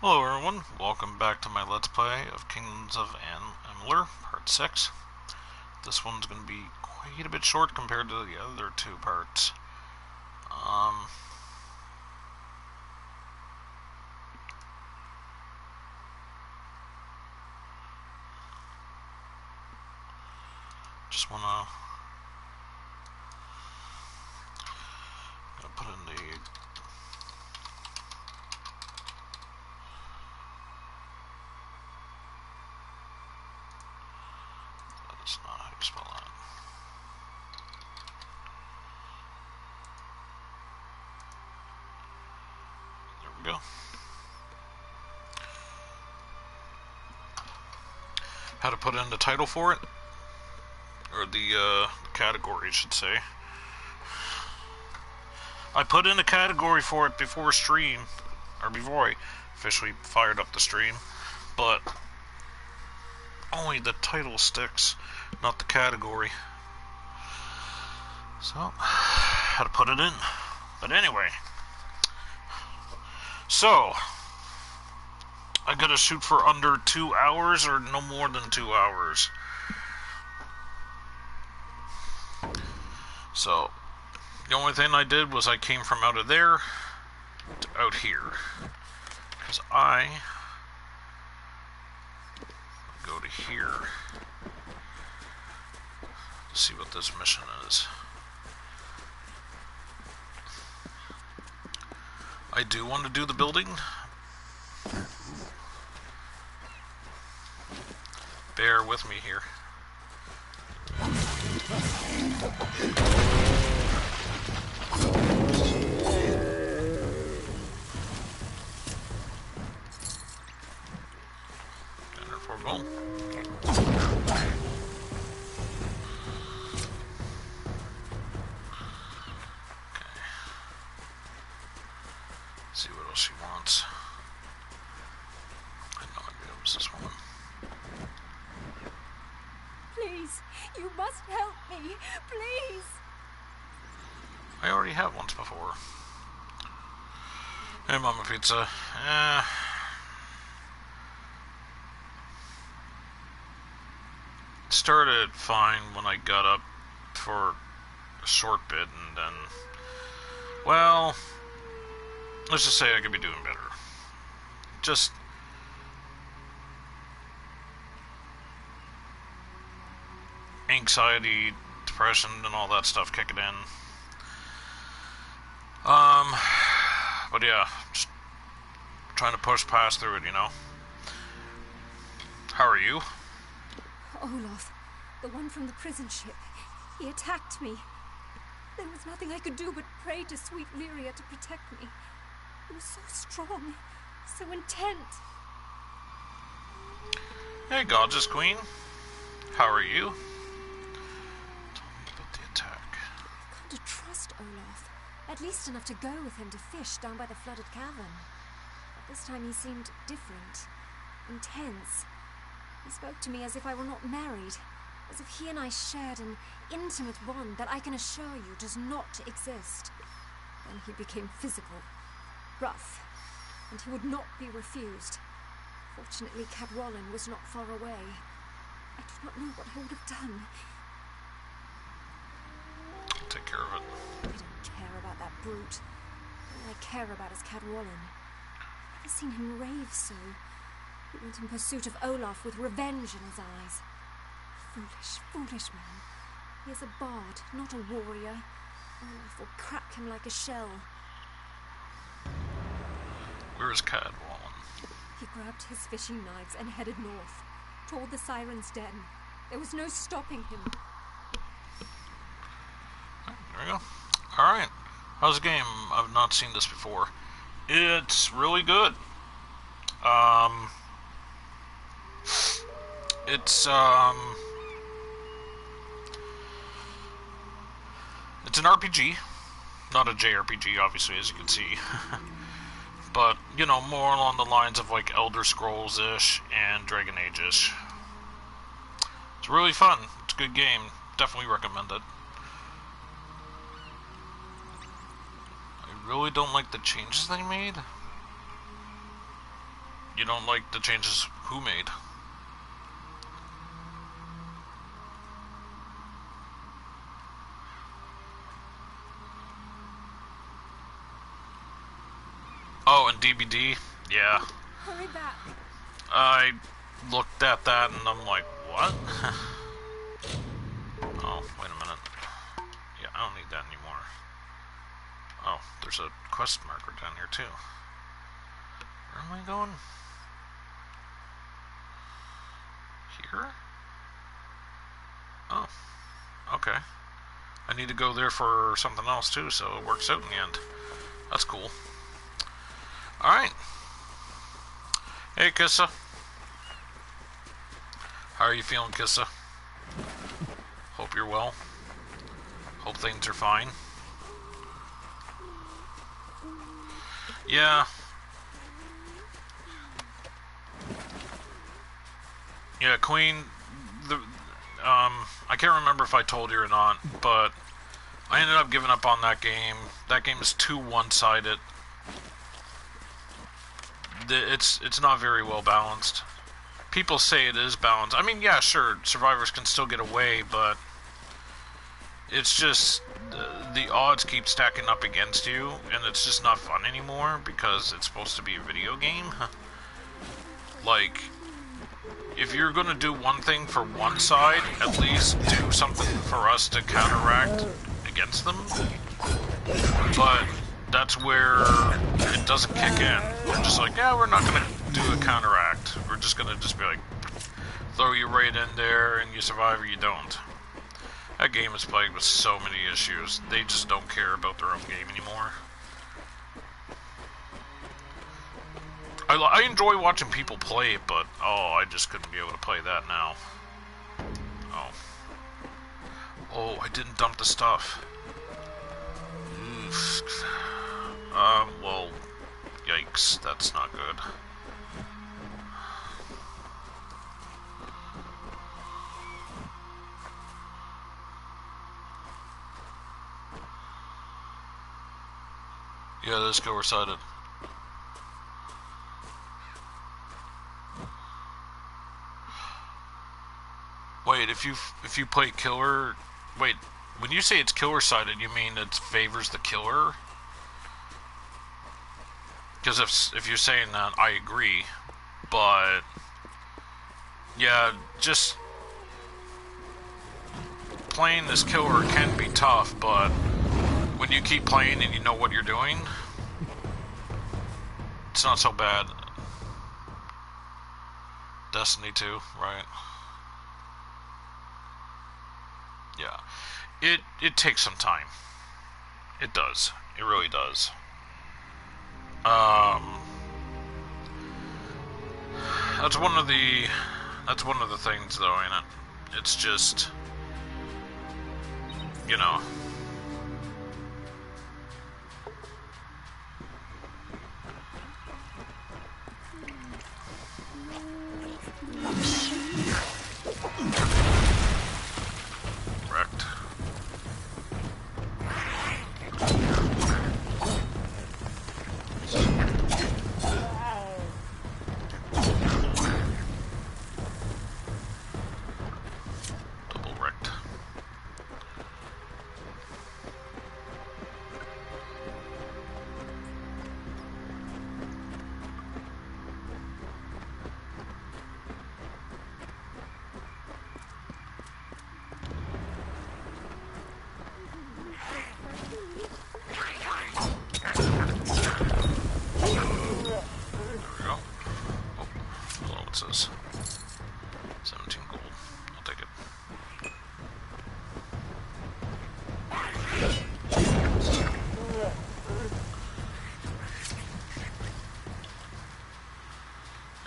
Hello everyone, welcome back to my Let's Play of Kingdoms of Amalur, Part 6. This one's going to be quite a bit short compared to the other two parts. Just want to put in the... That's not how you spell that. There we go. How to put in the title for it? Or the category, I should say. I put in a category for it before stream, or before I officially fired up the stream, but only the title sticks, not the category. So, how to put it in. But anyway, so I gotta shoot for under 2 hours or no more than 2 hours. So, the only thing I did was I came from out of there to out here. Because I go to here to see what this mission is. I do want to do the building. Bear with me here. Well. See what else she wants. I had no idea it was this one. Please, you must help me. Please. I already have once before. Hey, Mama Pizza. Started fine when I got up for a short bit, and then, well, let's just say I could be doing better. Just anxiety, depression, and all that stuff kicking in. But yeah, just trying to push past through it, you know. How are you? Olaf, the one from the prison ship. He attacked me. There was nothing I could do but pray to sweet Lyria to protect me. He was so strong, so intent. Hey, gorgeous queen. How are you? Tell me about the attack. I've come to trust Olaf. At least enough to go with him to fish down by the flooded cavern. But this time he seemed different. Intense. He spoke to me as if I were not married. As if he and I shared an intimate bond that I can assure you does not exist. Then he became physical. Rough. And he would not be refused. Fortunately, Cadwallon was not far away. I do not know what I would have done. I'll take care of it. I don't care about that brute. All I care about is Cadwallon. I've never seen him rave so. He went in pursuit of Olaf with revenge in his eyes. Foolish, foolish man. He is a bard, not a warrior. Olaf will crack him like a shell. Where is Cadwallon? He grabbed his fishing knives and headed north, toward the Siren's Den. There was no stopping him. There we go. Alright. How's the game? I've not seen this before. It's really good. It's an RPG, not a JRPG, obviously, as you can see. But, you know, more along the lines of, like, Elder Scrolls-ish and Dragon Age-ish. It's really fun. It's a good game. Definitely recommend it. I really don't like the changes they made. You don't like the changes who made? Oh, and DBD? Yeah. Hurry back. I looked at that and I'm like, what? Oh, wait a minute. Yeah, I don't need that anymore. Oh, there's a quest marker down here too. Where am I going? Here? Oh, okay. I need to go there for something else too, so it works out in the end. That's cool. Alright. Hey, Kissa. How are you feeling, Kissa? Hope you're well. Hope things are fine. Yeah. Yeah, Queen, I can't remember if I told you or not, but I ended up giving up on that game. That game is too one-sided. It's not very well balanced. People say it is balanced. I mean, yeah, sure, survivors can still get away, but it's just the odds keep stacking up against you, and it's just not fun anymore because it's supposed to be a video game. Like, if you're gonna do one thing for one side, at least do something for us to counteract against them. But that's where it doesn't kick in. We're just like, yeah, we're not gonna do a counteract. We're just gonna just be like, throw you right in there and you survive or you don't. That game is plagued with so many issues. They just don't care about their own game anymore. I enjoy watching people play it, but oh, I just couldn't be able to play that now. Oh. Oh, I didn't dump the stuff. Oof. Well, yikes, that's not good. Yeah, let's go recited. Wait, if you play killer, wait, when you say it's killer sided, you mean it favors the killer? Because if you're saying that, I agree, but yeah, just playing this killer can be tough, but when you keep playing and you know what you're doing, it's not so bad. Destiny 2, right? Yeah. It takes some time. It does. It really does. That's one of the things though, ain't it? It's just, you know. Wrecked. Double wrecked. Says 17 gold. I'll take it.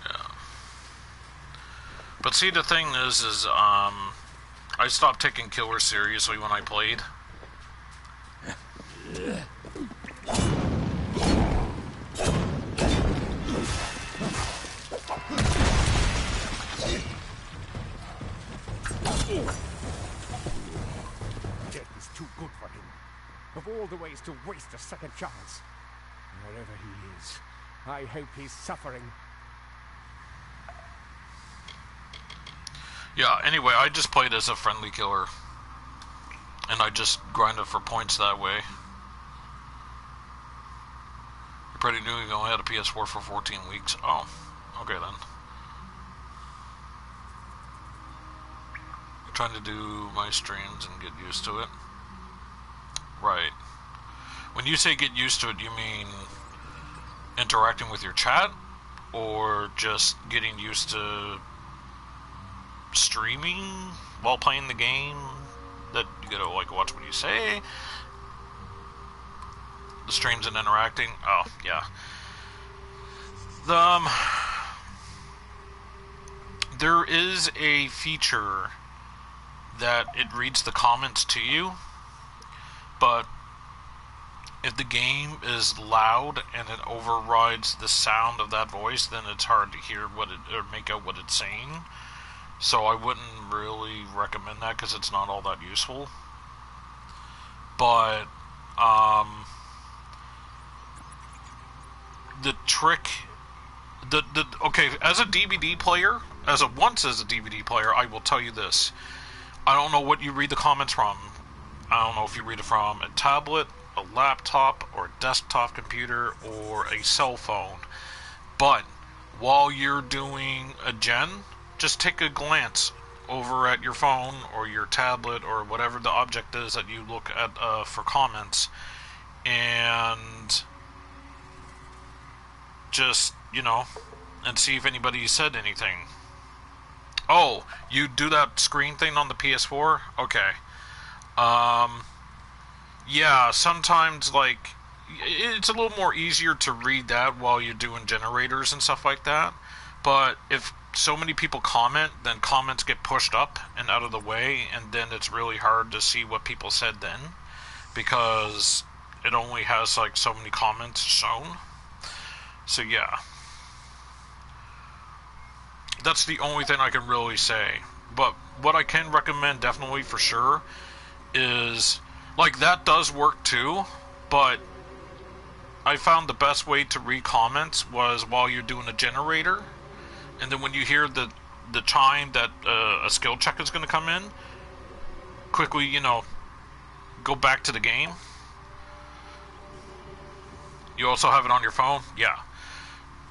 Yeah. But see, the thing is I stopped taking killers seriously when I played. Of all the ways to waste a second chance. Wherever he is, I hope he's suffering. Yeah, anyway, I just played as a friendly killer. And I just grinded for points that way. You're pretty new, you only had a PS4 for 14 weeks. Oh, okay then. You're trying to do my streams and get used to it. Right. When you say get used to it, you mean interacting with your chat? Or just getting used to streaming while playing the game? That you gotta like watch what you say? The streams and interacting? Oh, yeah. There is a feature that it reads the comments to you, but if the game is loud and it overrides the sound of that voice, then it's hard to hear what it, or make out what it's saying. So I wouldn't really recommend that because it's not all that useful. But the trick, okay, as a DVD player, once as a DVD player, I will tell you this. I don't know what you read the comments from. I don't know if you read it from a tablet, a laptop, or a desktop computer, or a cell phone. But while you're doing a gen, just take a glance over at your phone or your tablet or whatever the object is that you look at for comments, and just, and see if anybody said anything. Oh, you do that screen thing on the PS4? Okay. Yeah, sometimes, like, it's a little more easier to read that while you're doing generators and stuff like that. But if so many people comment, then comments get pushed up and out of the way, and then it's really hard to see what people said then, because it only has, like, so many comments shown. So, yeah. That's the only thing I can really say. But what I can recommend, definitely, for sure, is, like, that does work too, but I found the best way to read comments was while you're doing a generator, and then when you hear the chime that a skill check is going to come in, quickly, go back to the game. You also have it on your phone? Yeah.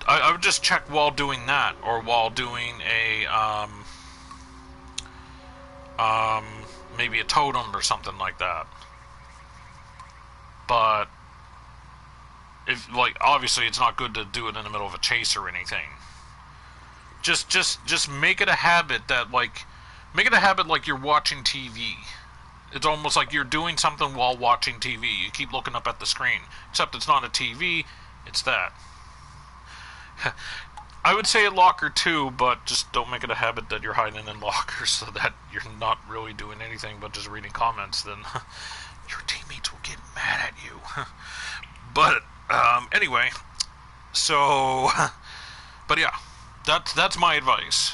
I would just check while doing that, or while doing a, maybe a totem or something like that. But, if, like, obviously it's not good to do it in the middle of a chase or anything. Just make it a habit that, like, you're watching TV. It's almost like you're doing something while watching TV. You keep looking up at the screen. Except it's not a TV, it's that. I would say a locker too, but just don't make it a habit that you're hiding in lockers so that you're not really doing anything but just reading comments. Then your teammates will get mad at you. But anyway, so but yeah, that's my advice.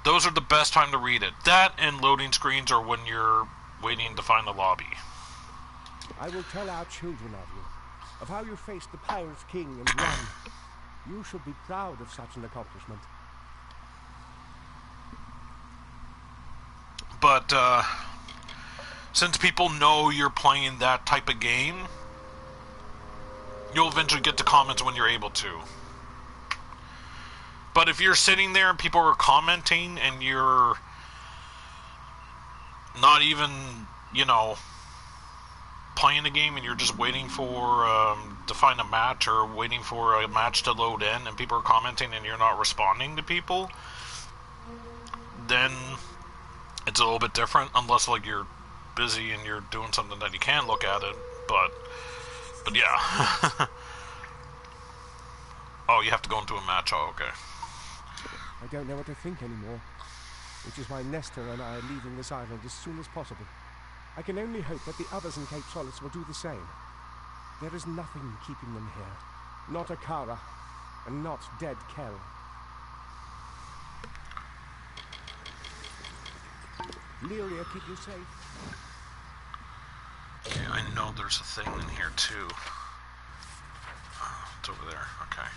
Those are the best time to read it. That and loading screens are when you're waiting to find the lobby. I will tell our children of you, of how you faced the Pirate King and won. You should be proud of such an accomplishment. But, since people know you're playing that type of game, you'll eventually get to comments when you're able to. But if you're sitting there and people are commenting and you're not even, playing the game and you're just waiting for to find a match or waiting for a match to load in and people are commenting and you're not responding to people, then it's a little bit different, unless like you're busy and you're doing something that you can look at it. But yeah. Oh, you have to go into a match. Oh, okay. I don't know what to think anymore, which is why Nestor and I are leaving this island as soon as possible. I can only hope that the others in Cape Solace will do the same. There is nothing keeping them here. Not Akara, and not dead Kel. Lyria, keep you safe. Okay, I know there's a thing in here too. Oh, it's over there. Okay.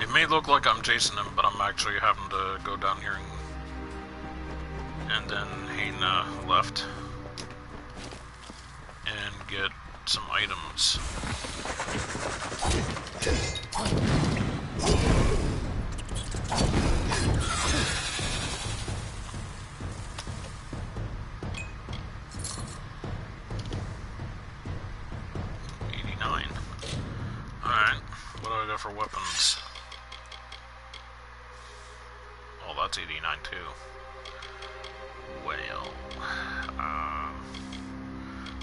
It may look like I'm chasing him, but I'm actually having to go down here and then hang left and get some items. For weapons. Oh, that's 89 too. Well,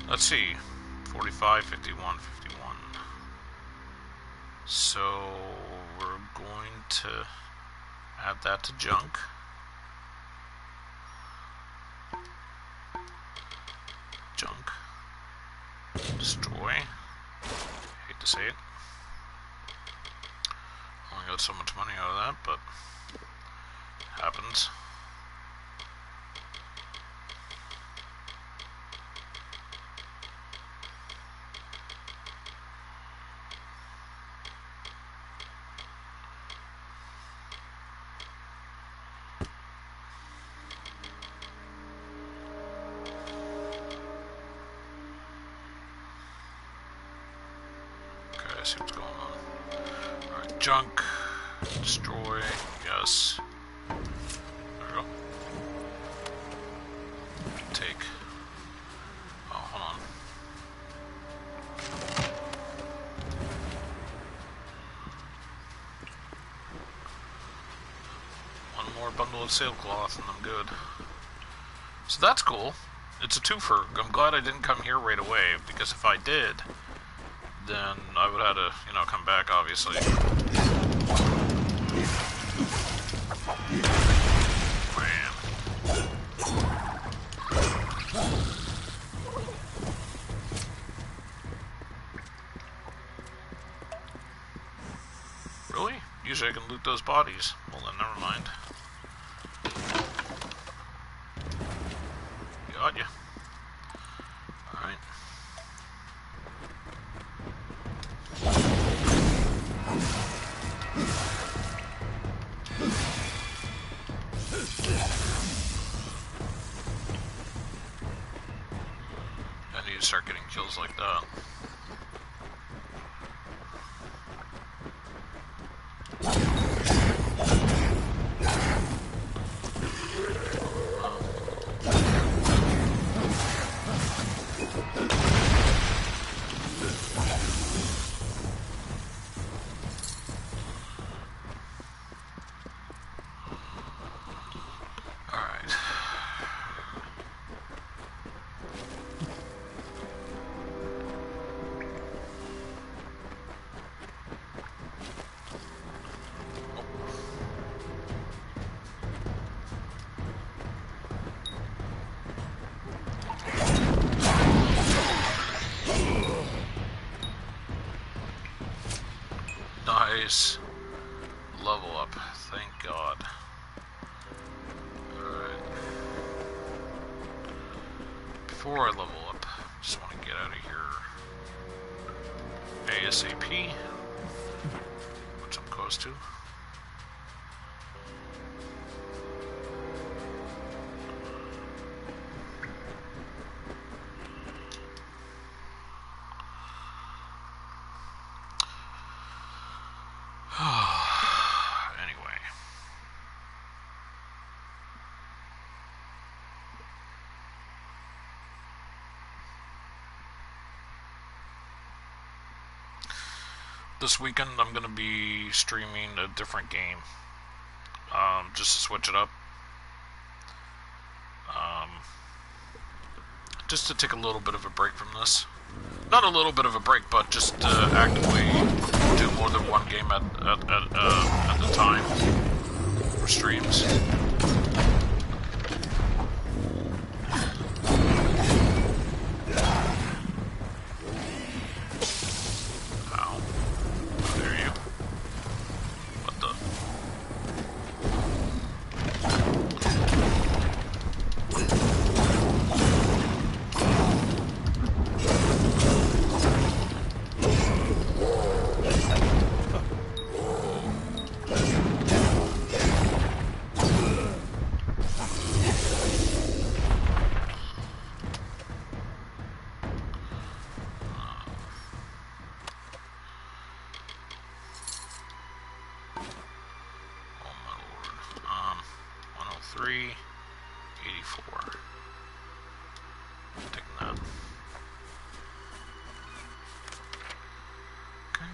let's see. 45, 51, 51. So we're going to add that to junk. Junk. Destroy. Hate to say it. Only got so much money out of that, but happens. Okay, I see what's going on. Alright, junk. Destroy, yes. There we go. Take. Oh, hold on. One more bundle of sailcloth and I'm good. So that's cool. It's a twofer. I'm glad I didn't come here right away, because if I did, then I would have to, you know, come back, obviously. Really? Usually I can loot those bodies. Well then, never mind. Got ya. Alright. I need to start getting kills like that. Nice. Level up. Thank God. Alright. Before I level up, just want to get out of here ASAP, which I'm close to. Anyway. This weekend I'm going to be streaming a different game, just to switch it up. Just to take a little bit of a break from this. Not a little bit of a break, but just actively do more than one game at the time for streams. Ow. How dare you? What the? 83, 84. Taking that. Okay.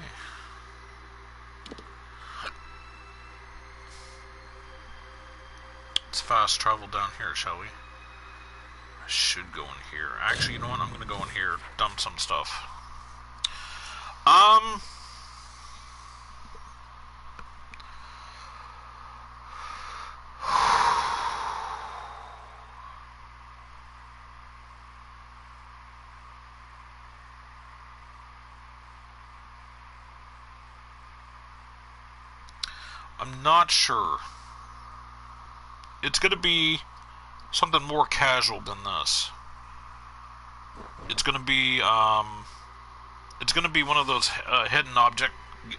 Let's fast travel down here, shall we? I should go in here. Actually, you know what? I'm gonna go in here, dump some stuff. I'm not sure. It's gonna be something more casual than this. It's gonna be one of those hidden object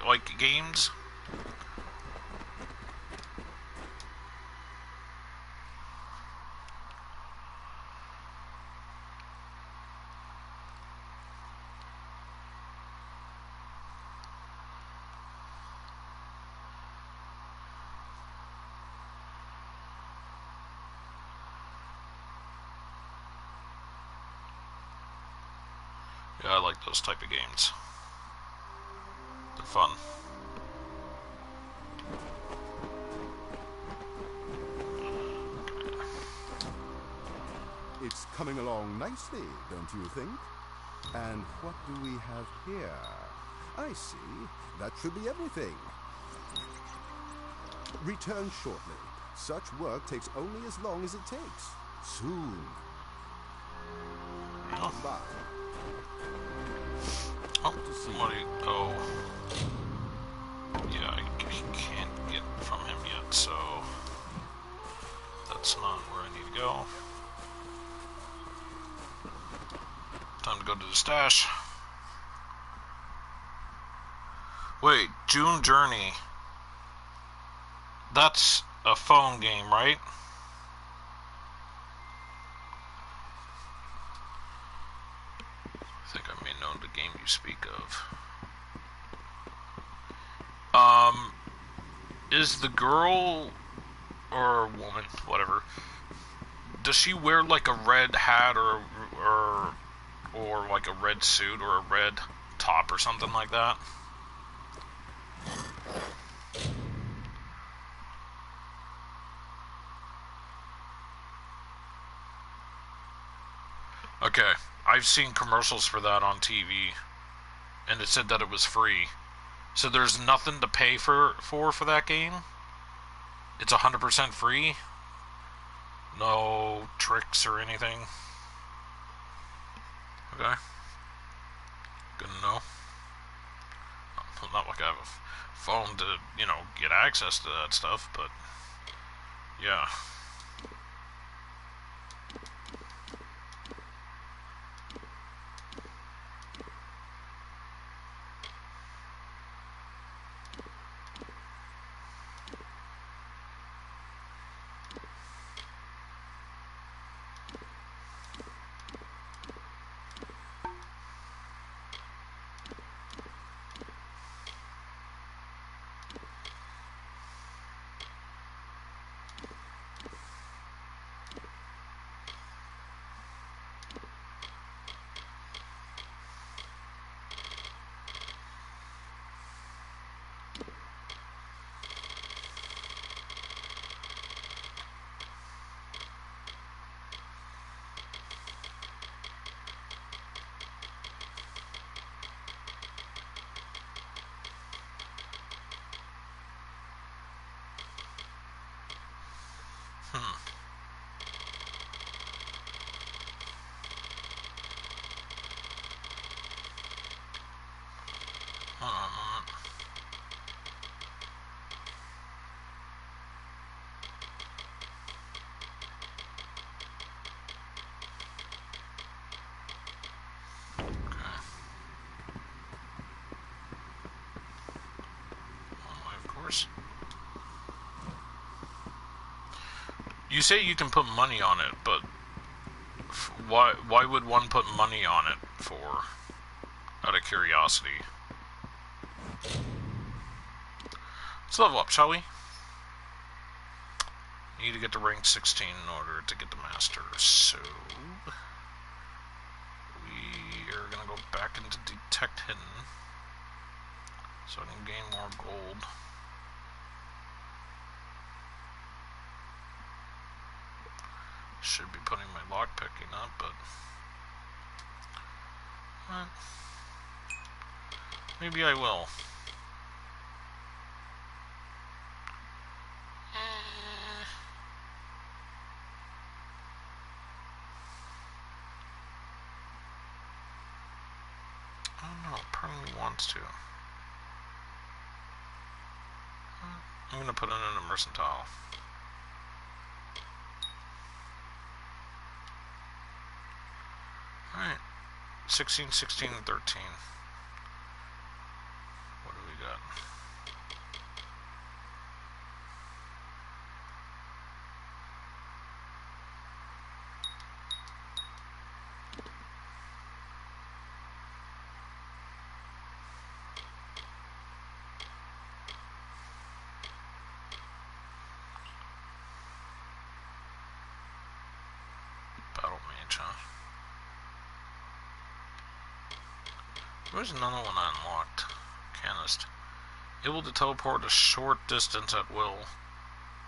like games. Yeah, I like those type of games. They're fun. It's coming along nicely, don't you think? And what do we have here? I see. That should be everything. Return shortly. Such work takes only as long as it takes. Soon. Oh. Bye. Oh, what do you... Oh. Yeah, I can't get from him yet, so... That's not where I need to go. Time to go to the stash. Wait, June Journey. That's a phone game, right? I think I may know the game you speak of. Is the girl or woman, whatever, does she wear like a red hat or like a red suit or a red top or something like that? Okay, I've seen commercials for that on TV, and it said that it was free. So there's nothing to pay for that game? It's 100% free? No tricks or anything? Okay. Good to know. Not like I have a phone to, you know, get access to that stuff, but yeah. Hold on a moment. Okay. One way, of course. You say you can put money on it, but why would one put money on it for? Out of curiosity. Let's level up, shall we? You need to get to rank 16 in order to get the master. So we are gonna go back into detect hidden, so I can gain more gold. Should be putting my lockpicking up, but maybe I will. I don't know, part of me wants to. I'm gonna put in an mercantile. Alright. 16, 16, and 13. What do we got? Battle mage, huh? There's another one unlocked. Arcanist. Able to teleport a short distance at will.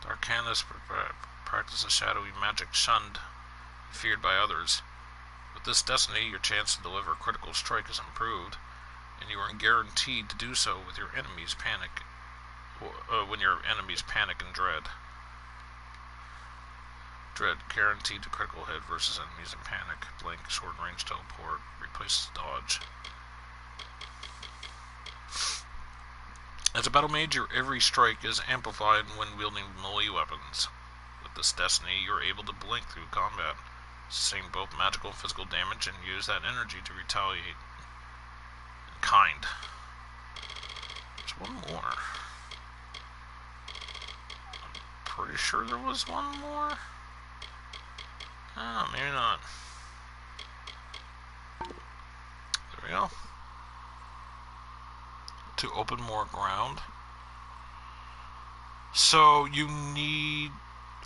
The Arcanist practices shadowy magic shunned and feared by others. With this destiny, your chance to deliver a critical strike is improved, and you are guaranteed to do so with your enemies panic. When your enemies panic and dread. Dread guaranteed to critical hit versus enemies in panic. Blink, short range teleport, replaces dodge. As a battle mage, your every strike is amplified when wielding melee weapons. With this destiny, you are able to blink through combat, sustain both magical and physical damage, and use that energy to retaliate in kind. There's one more. I'm pretty sure there was one more. Oh, maybe not. There we go. To open more ground. So you need...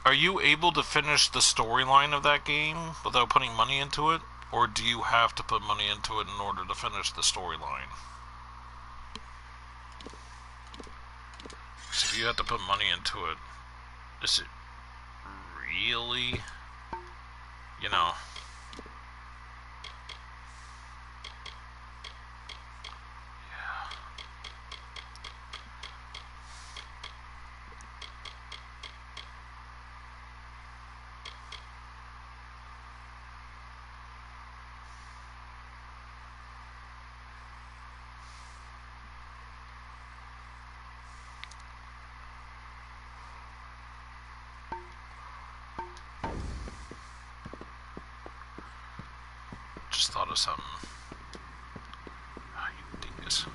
Are you able to finish the storyline of that game without putting money into it? Or do you have to put money into it in order to finish the storyline? So if you have to put money into it, is it really, you know... Just thought of something. Ah, you dingus.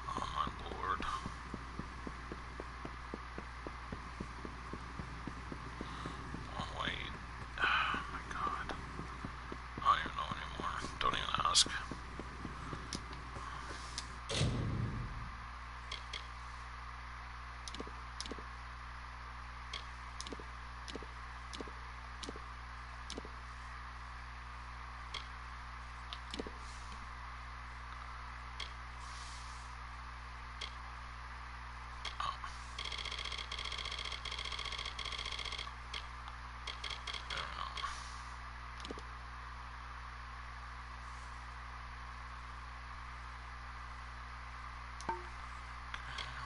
Oh my lord. Oh wait. Oh my god. I don't even know anymore. Don't even ask.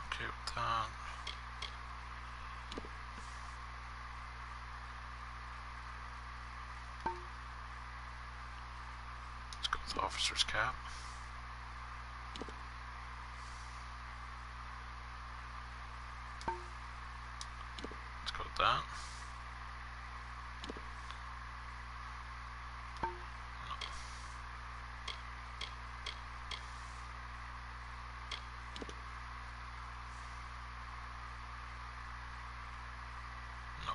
Okay with that. Let's go with officer's cap. Let's go with that. No.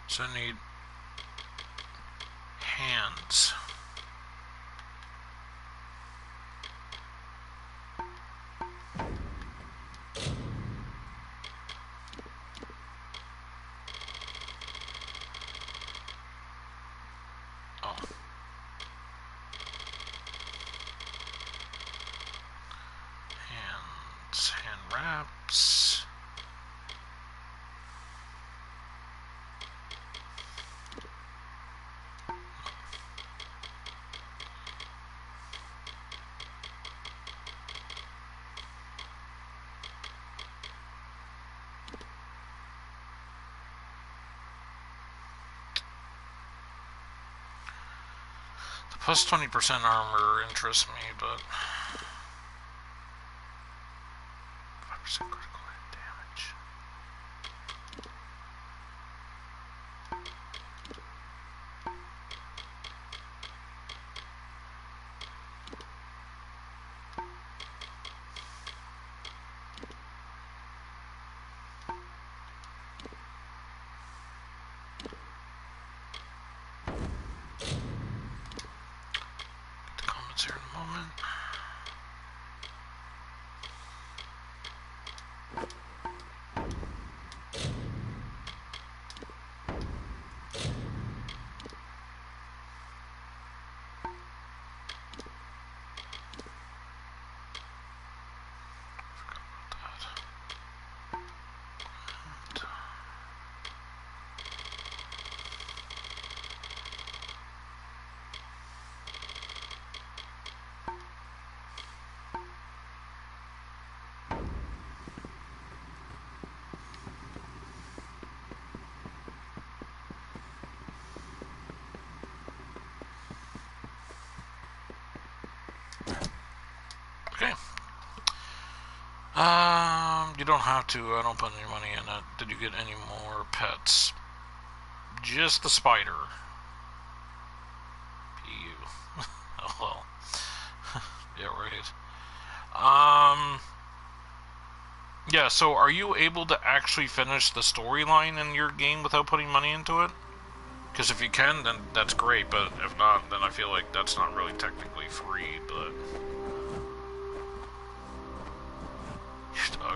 So I need hands. Oh. Hands, hand wraps. Plus 20% armor interests me, but 5% critical hit damage. Get the comments here in a moment. Okay. You don't have to. I don't put any money in it. Did you get any more pets? Just the spider. Ew. Oh well. Yeah, right. Yeah, so are you able to actually finish the storyline in your game without putting money into it? Because if you can, then that's great, but if not, then I feel like that's not really technically free, but...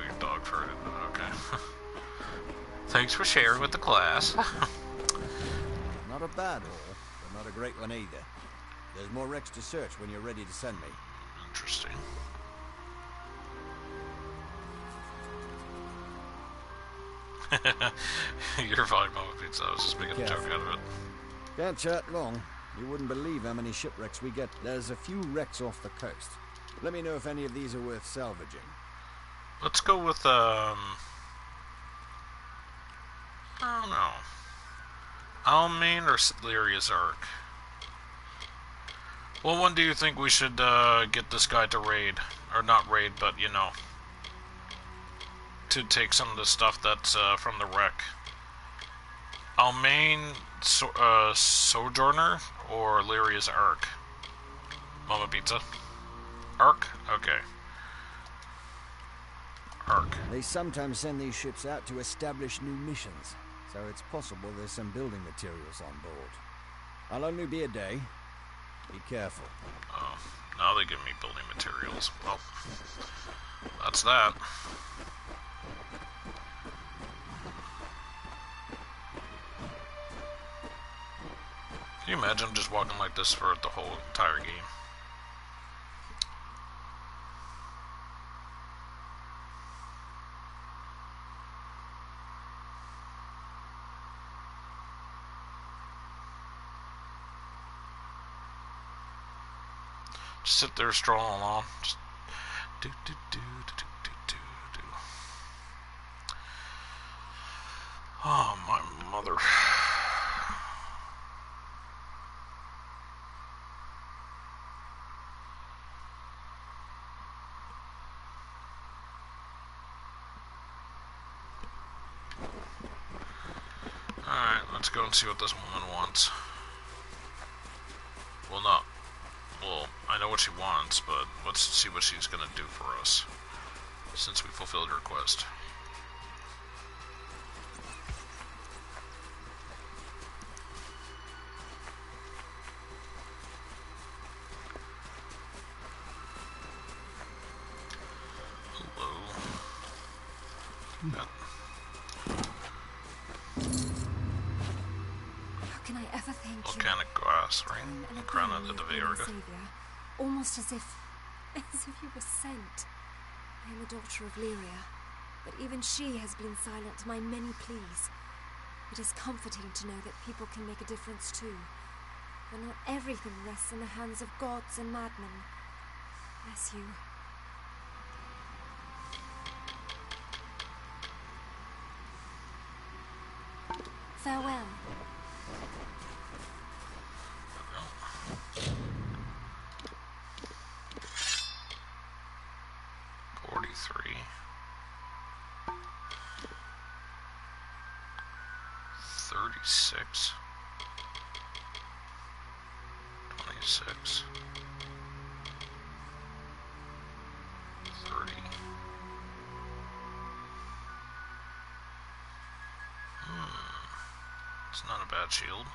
Your dog farted. Okay. Thanks for sharing with the class. Not a bad haul, but not a great one either. There's more wrecks to search when you're ready to send me. Interesting. You're fine, Mama Pizza. I was just making a joke out of it. Can't chat long. You wouldn't believe how many shipwrecks we get. There's a few wrecks off the coast. Let me know if any of these are worth salvaging. Let's go with, I don't know. Almain or Lyria's Ark? What one do you think we should, get this guy to raid? Or not raid, but, you know, to take some of the stuff that's, from the wreck. Almain, Sojourner, or Lyria's Ark? Mama Pizza? Ark? Okay. Ark. They sometimes send these ships out to establish new missions, so it's possible there's some building materials on board. I'll only be a day. Be careful. Oh, now they give me building materials. Well, that's that. Can you imagine just walking like this for the whole entire game? Just sit there strolling along. Just do do do do do do do do. Oh my mother. Alright, let's go and see what this woman wants. Well, what she wants, but let's see what she's gonna do for us, since we fulfilled her request. How can I ever thank you? Volcanic glass, right? And The crown again, of the you are my Viorga. savior, almost as if you were sent. I am a daughter of Lyria, but even she has been silent to my many pleas. It is comforting to know that people can make a difference too. But not everything rests in the hands of gods and madmen. Bless you. Farewell. $43. 36. 26. 30. It's not a bad shield.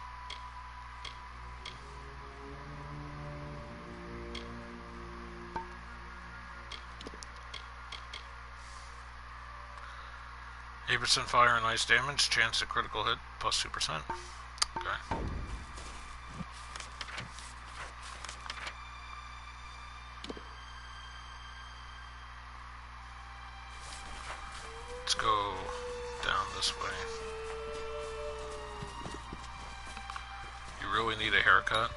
%, fire and ice damage, chance to critical hit plus 2%. Okay. Let's go down this way. You really need a haircut?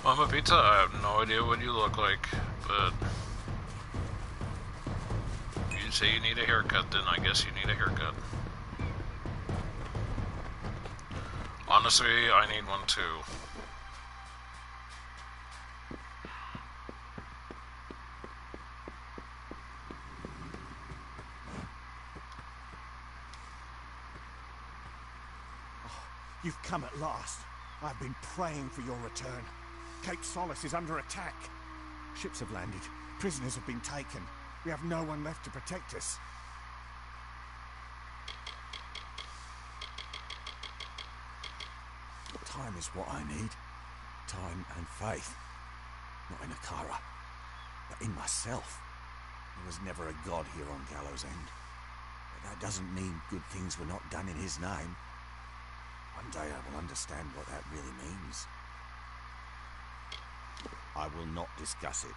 Mama Pizza, I have no idea what you look like, but if you say you need a haircut, then I guess you need a haircut. Honestly, I need one too. You've come at last. I've been praying for your return. Cape Solace is under attack. Ships have landed. Prisoners have been taken. We have no one left to protect us. Time is what I need. Time and faith. Not in Akara, but in myself. There was never a god here on Gallows End. But that doesn't mean good things were not done in his name. One day I will understand what that really means. I will not discuss it.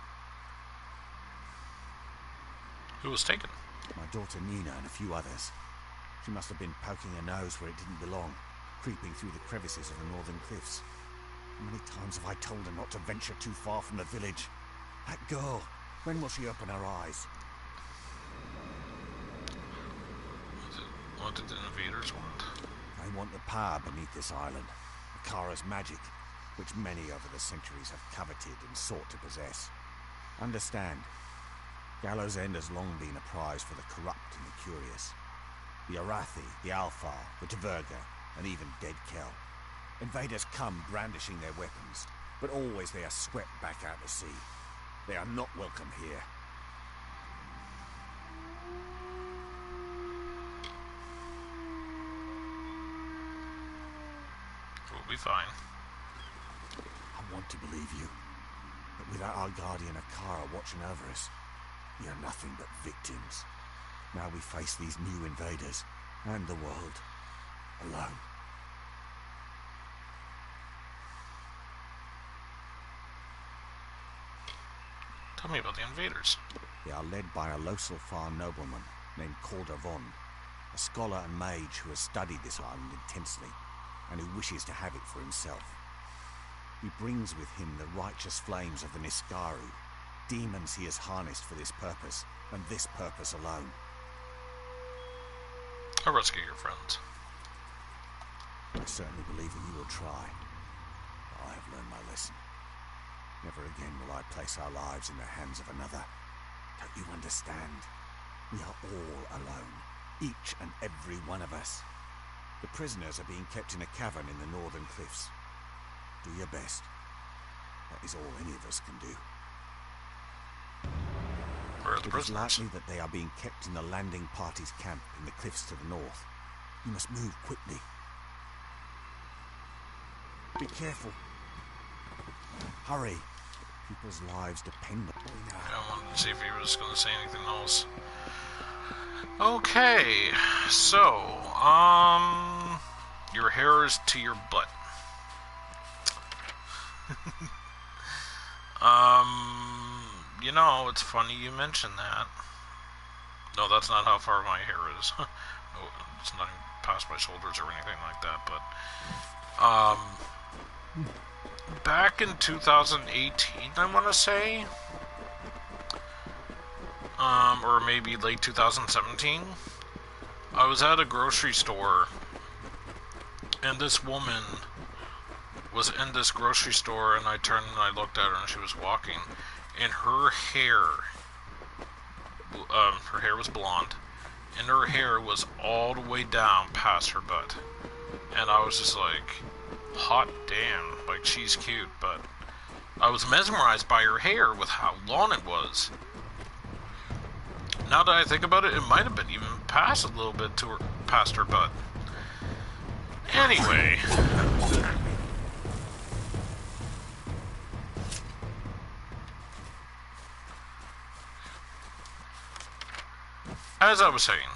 Who was taken? My daughter Nina and a few others. She must have been poking her nose where it didn't belong, creeping through the crevices of the northern cliffs. How many times have I told her not to venture too far from the village? That girl, when will she open her eyes? What did the invaders want? They want the power beneath this island, Akara's magic, which many over the centuries have coveted and sought to possess. Understand, Gallows End has long been a prize for the corrupt and the curious. The Arathi, the Alfar, the Tverga, and even Dead Kel. Invaders come brandishing their weapons, but always they are swept back out to sea. They are not welcome here. We'll be fine. I want to believe you, but without our guardian Akara watching over us, we are nothing but victims. Now we face these new invaders, and the world, alone. Tell me about the invaders. They are led by a Loselfar nobleman named Calder Von, a scholar and mage who has studied this island intensely, and who wishes to have it for himself. He brings with him the righteous flames of the Niskaru, demons he has harnessed for this purpose, and this purpose alone. I'll rescue your friends. I certainly believe that you will try. I have learned my lesson. Never again will I place our lives in the hands of another. Don't you understand? We are all alone, each and every one of us. The prisoners are being kept in a cavern in the northern cliffs. Do your best. That is all any of us can do. Where are the It is prisoners? likely that they are being kept in the landing party's camp in the cliffs to the north. You must move quickly. Be careful. Hurry. People's lives depend on it. I wanted to see if he was going to say anything else. Okay, so, your hair is to your butt. You know, it's funny you mention that. No, that's not how far my hair is. No, it's not even past my shoulders or anything like that, but, back in 2018, I want to say, or maybe late 2017, I was at a grocery store, and this woman was in this grocery store, and I turned and I looked at her, and she was walking, and her hair was blonde, and her hair was all the way down past her butt, and I was just like, hot damn, like, she's cute, but I was mesmerized by her hair with how long it was. Now that I think about it, it might have been even past a little bit to her, past her butt. Anyway. As I was saying,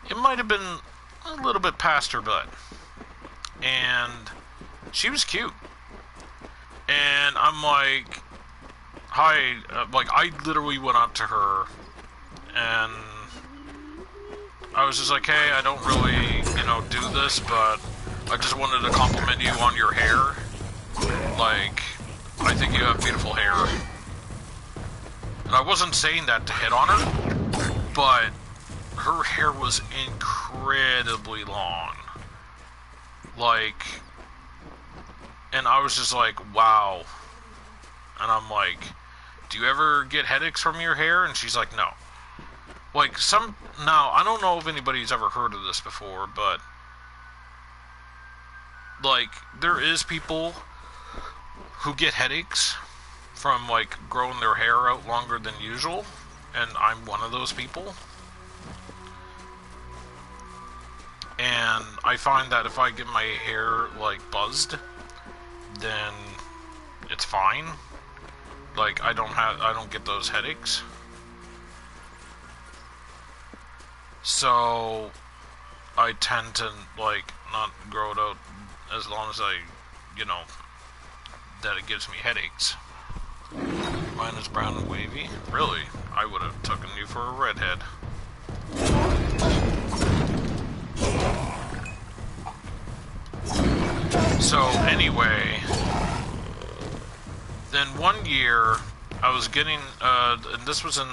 it might have been a little bit past her butt. And she was cute. And I'm like, hi, like, I literally went up to her, and I was just like, hey, I don't really, you know, do this, but I just wanted to compliment you on your hair. Like, I think you have beautiful hair. And I wasn't saying that to hit on her, but her hair was incredibly long. Like, and I was just like, wow. And I'm like, do you ever get headaches from your hair? And she's like, no. Like, now, I don't know if anybody's ever heard of this before, but, like, there is people who get headaches from, like, growing their hair out longer than usual, and I'm one of those people. And I find that if I get my hair, like, buzzed, then it's fine. Like, I don't get those headaches. So, I tend to, like, not grow it out as long as I, you know, that it gives me headaches. Mine is brown and wavy. Really? I would have taken you for a redhead. So, anyway, then one year, I was getting, and this was in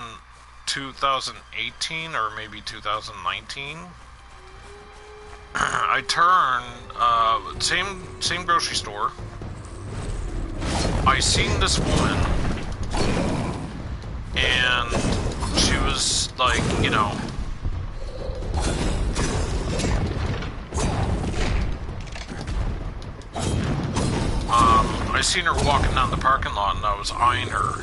2018, or maybe 2019, I turned, same grocery store, I seen this woman, and she was, like, you know, I seen her walking down the parking lot, and I was eyeing her,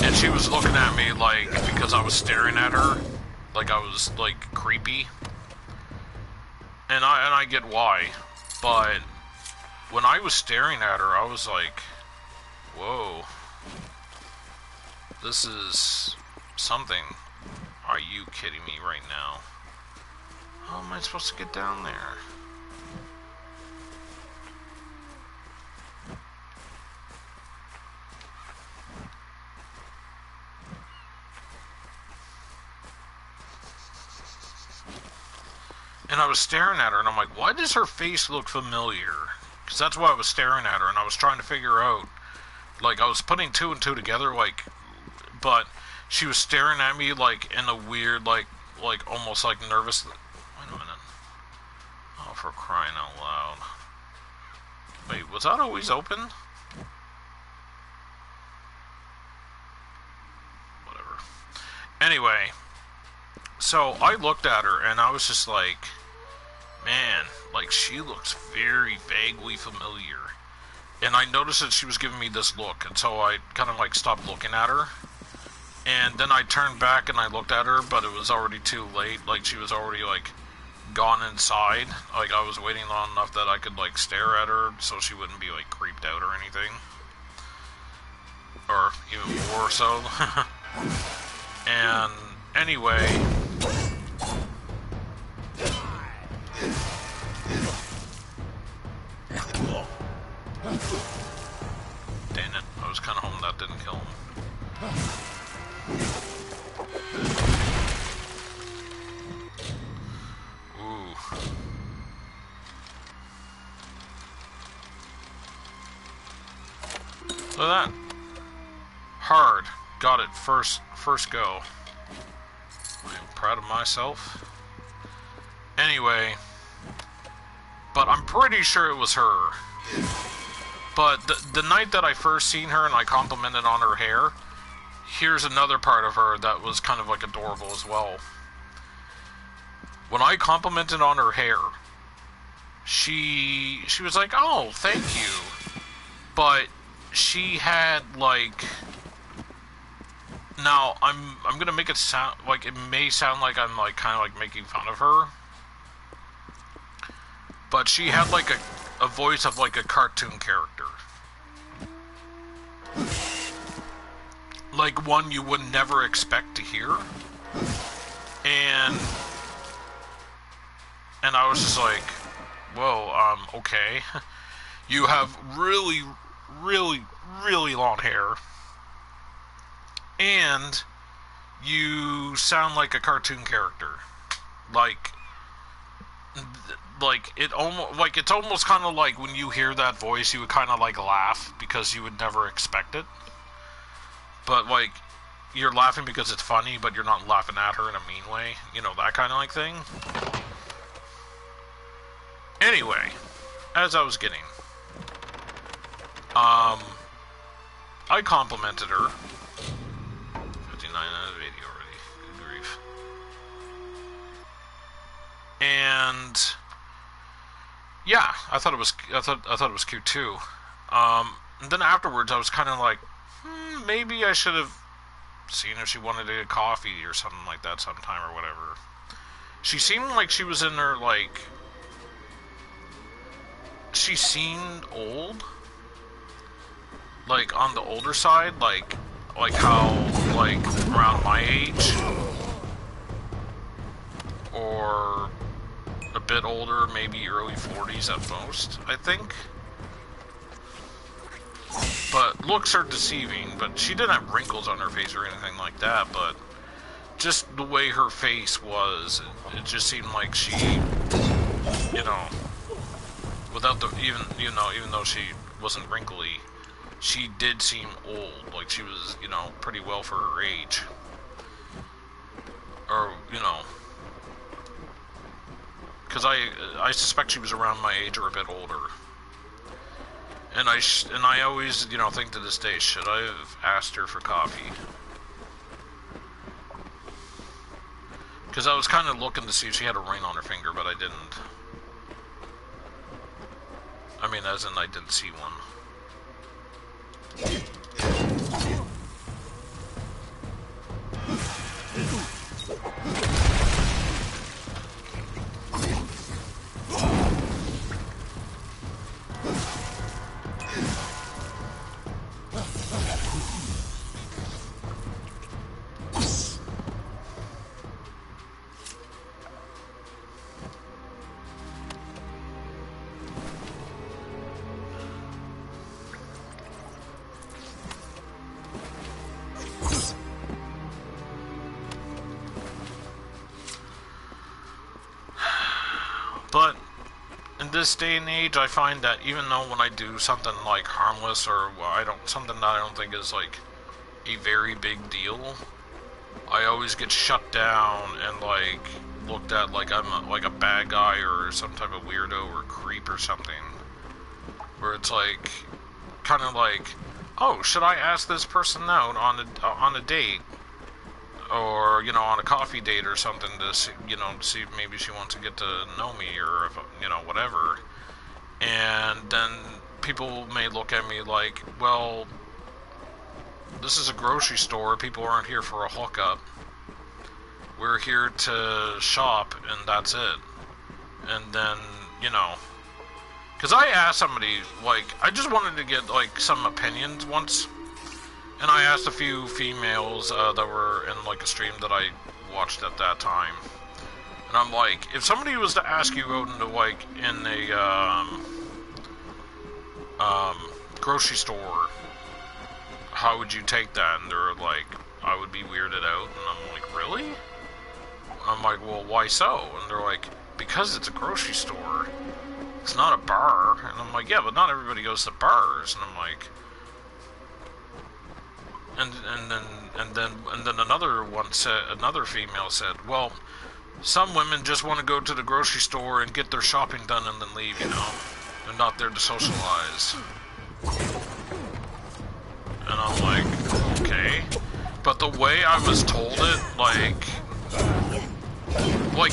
and she was looking at me, like, because I was staring at her, like I was, like, creepy, and I get why, but when I was staring at her, I was like, whoa, this is something. Are you kidding me right now? How am I supposed to get down there? And I was staring at her, and I'm like, why does her face look familiar? Because that's why I was staring at her, and I was trying to figure out, like, I was putting two and two together, like, but she was staring at me, like, in a weird, like almost, like, nervous, wait a minute, oh, for crying out loud, wait, was that always open? Whatever. Anyway, so I looked at her, and I was just like, man, like, she looks very vaguely familiar. And I noticed that she was giving me this look, and so I kind of like stopped looking at her. And then I turned back and I looked at her, but it was already too late. Like, she was already like gone inside. Like, I was waiting long enough that I could like stare at her so she wouldn't be like creeped out or anything. Or even more so. And anyway, dang it, I was kind of hoping that didn't kill him. Ooh. Look at that. Hard. Got it first go. I'm proud of myself. Anyway, but I'm pretty sure it was her. But the night that I first seen her and I complimented on her hair, here's another part of her that was kind of like adorable as well. When I complimented on her hair, she was like, "Oh, thank you." But she had like, now I'm gonna make it sound like, it may sound like I'm like kind of like making fun of her, but she had like a voice of like a cartoon character. Like one you would never expect to hear. And I was just like, whoa, okay. You have really, really, really long hair. And you sound like a cartoon character. Like it's almost kind of like when you hear that voice, you would kind of like laugh because you would never expect it. But like, you're laughing because it's funny, but you're not laughing at her in a mean way. You know, that kind of like thing. Anyway, as I was getting, I complimented her. 59 out of 80 already. Good grief. And yeah, I thought it was cute too. And then afterwards, I was kind of like, maybe I should have seen if she wanted to get coffee or something like that sometime or whatever. She seemed like she was in her like. She seemed old. Like on the older side, like how like around my age, or a bit older, maybe early 40s at most, I think. But looks are deceiving, but she didn't have wrinkles on her face or anything like that, but just the way her face was, it just seemed like she, you know, without the, even though she wasn't wrinkly, she did seem old, like she was, you know, pretty well for her age. Or, you know, because I suspect she was around my age or a bit older. And I always, you know, think to this day, should I have asked her for coffee? Because I was kind of looking to see if she had a ring on her finger, but I didn't. I mean, as in I didn't see one. But in this day and age, I find that even though when I do something like harmless or something that I don't think is like a very big deal, I always get shut down and like looked at like I'm like a bad guy or some type of weirdo or creep or something. Where it's like, kind of like, oh, should I ask this person out on a date? Or, you know, on a coffee date or something to see, you know, see if maybe she wants to get to know me or, if, you know, whatever. And then people may look at me like, well, this is a grocery store. People aren't here for a hookup. We're here to shop, and that's it. And then, you know, because I asked somebody, like, I just wanted to get, like, some opinions once. And I asked a few females that were in, like, a stream that I watched at that time. And I'm like, if somebody was to ask you out into, like, in a, grocery store, how would you take that? And they're like, I would be weirded out. And I'm like, really? I'm like, well, why so? And they're like, because it's a grocery store. It's not a bar. And I'm like, yeah, but not everybody goes to bars. And I'm like, and then another female said, well, some women just want to go to the grocery store and get their shopping done and then leave, you know. They're not there to socialize. And I'm like, okay. But the way I was told it, like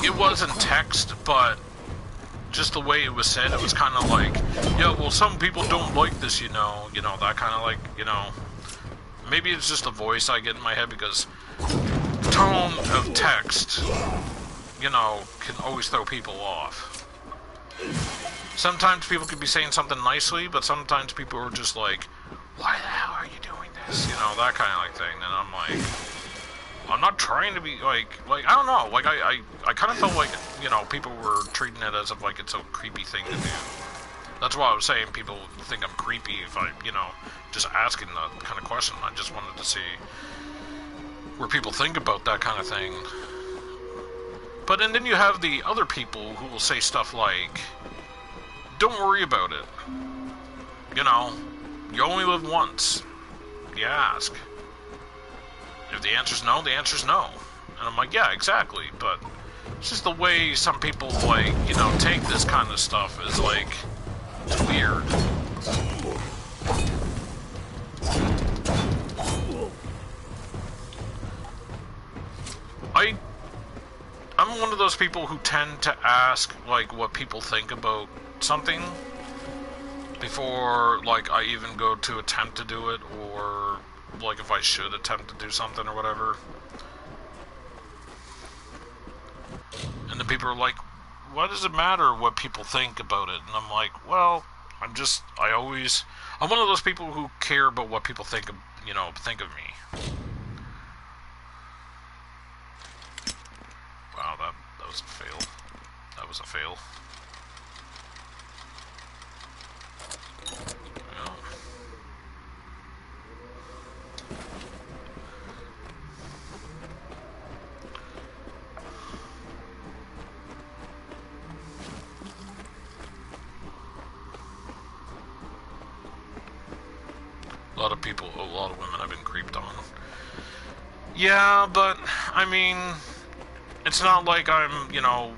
it wasn't text, but just the way it was said, it was kind of like, yeah, well, some people don't like this, you know, that kind of like, you know, maybe it's just the voice I get in my head, because tone of text, you know, can always throw people off. Sometimes people could be saying something nicely, but sometimes people are just like, why the hell are you doing this? You know, that kind of like thing. And I'm like, I'm not trying to be like I don't know, like I kind of felt like, you know, people were treating it as if like it's a creepy thing to do. That's why I was saying people think I'm creepy if I, you know, just asking that kind of question. I just wanted to see where people think about that kind of thing. But and then you have the other people who will say stuff like, don't worry about it. You know, you only live once. You ask. If the answer's no, the answer's no. And I'm like, yeah, exactly. But it's just the way some people, like, you know, take this kind of stuff is like, it's weird. I'm one of those people who tend to ask, like, what people think about something before, like, I even go to attempt to do it, or, like, if I should attempt to do something or whatever. And the people are like, what does it matter what people think about it? And I'm like, well, I'm one of those people who care about what people think of, you know, think of me. Wow, that was a fail. That was a fail. Yeah. A lot of women have been creeped on. Yeah, but, I mean, it's not like I'm, you know,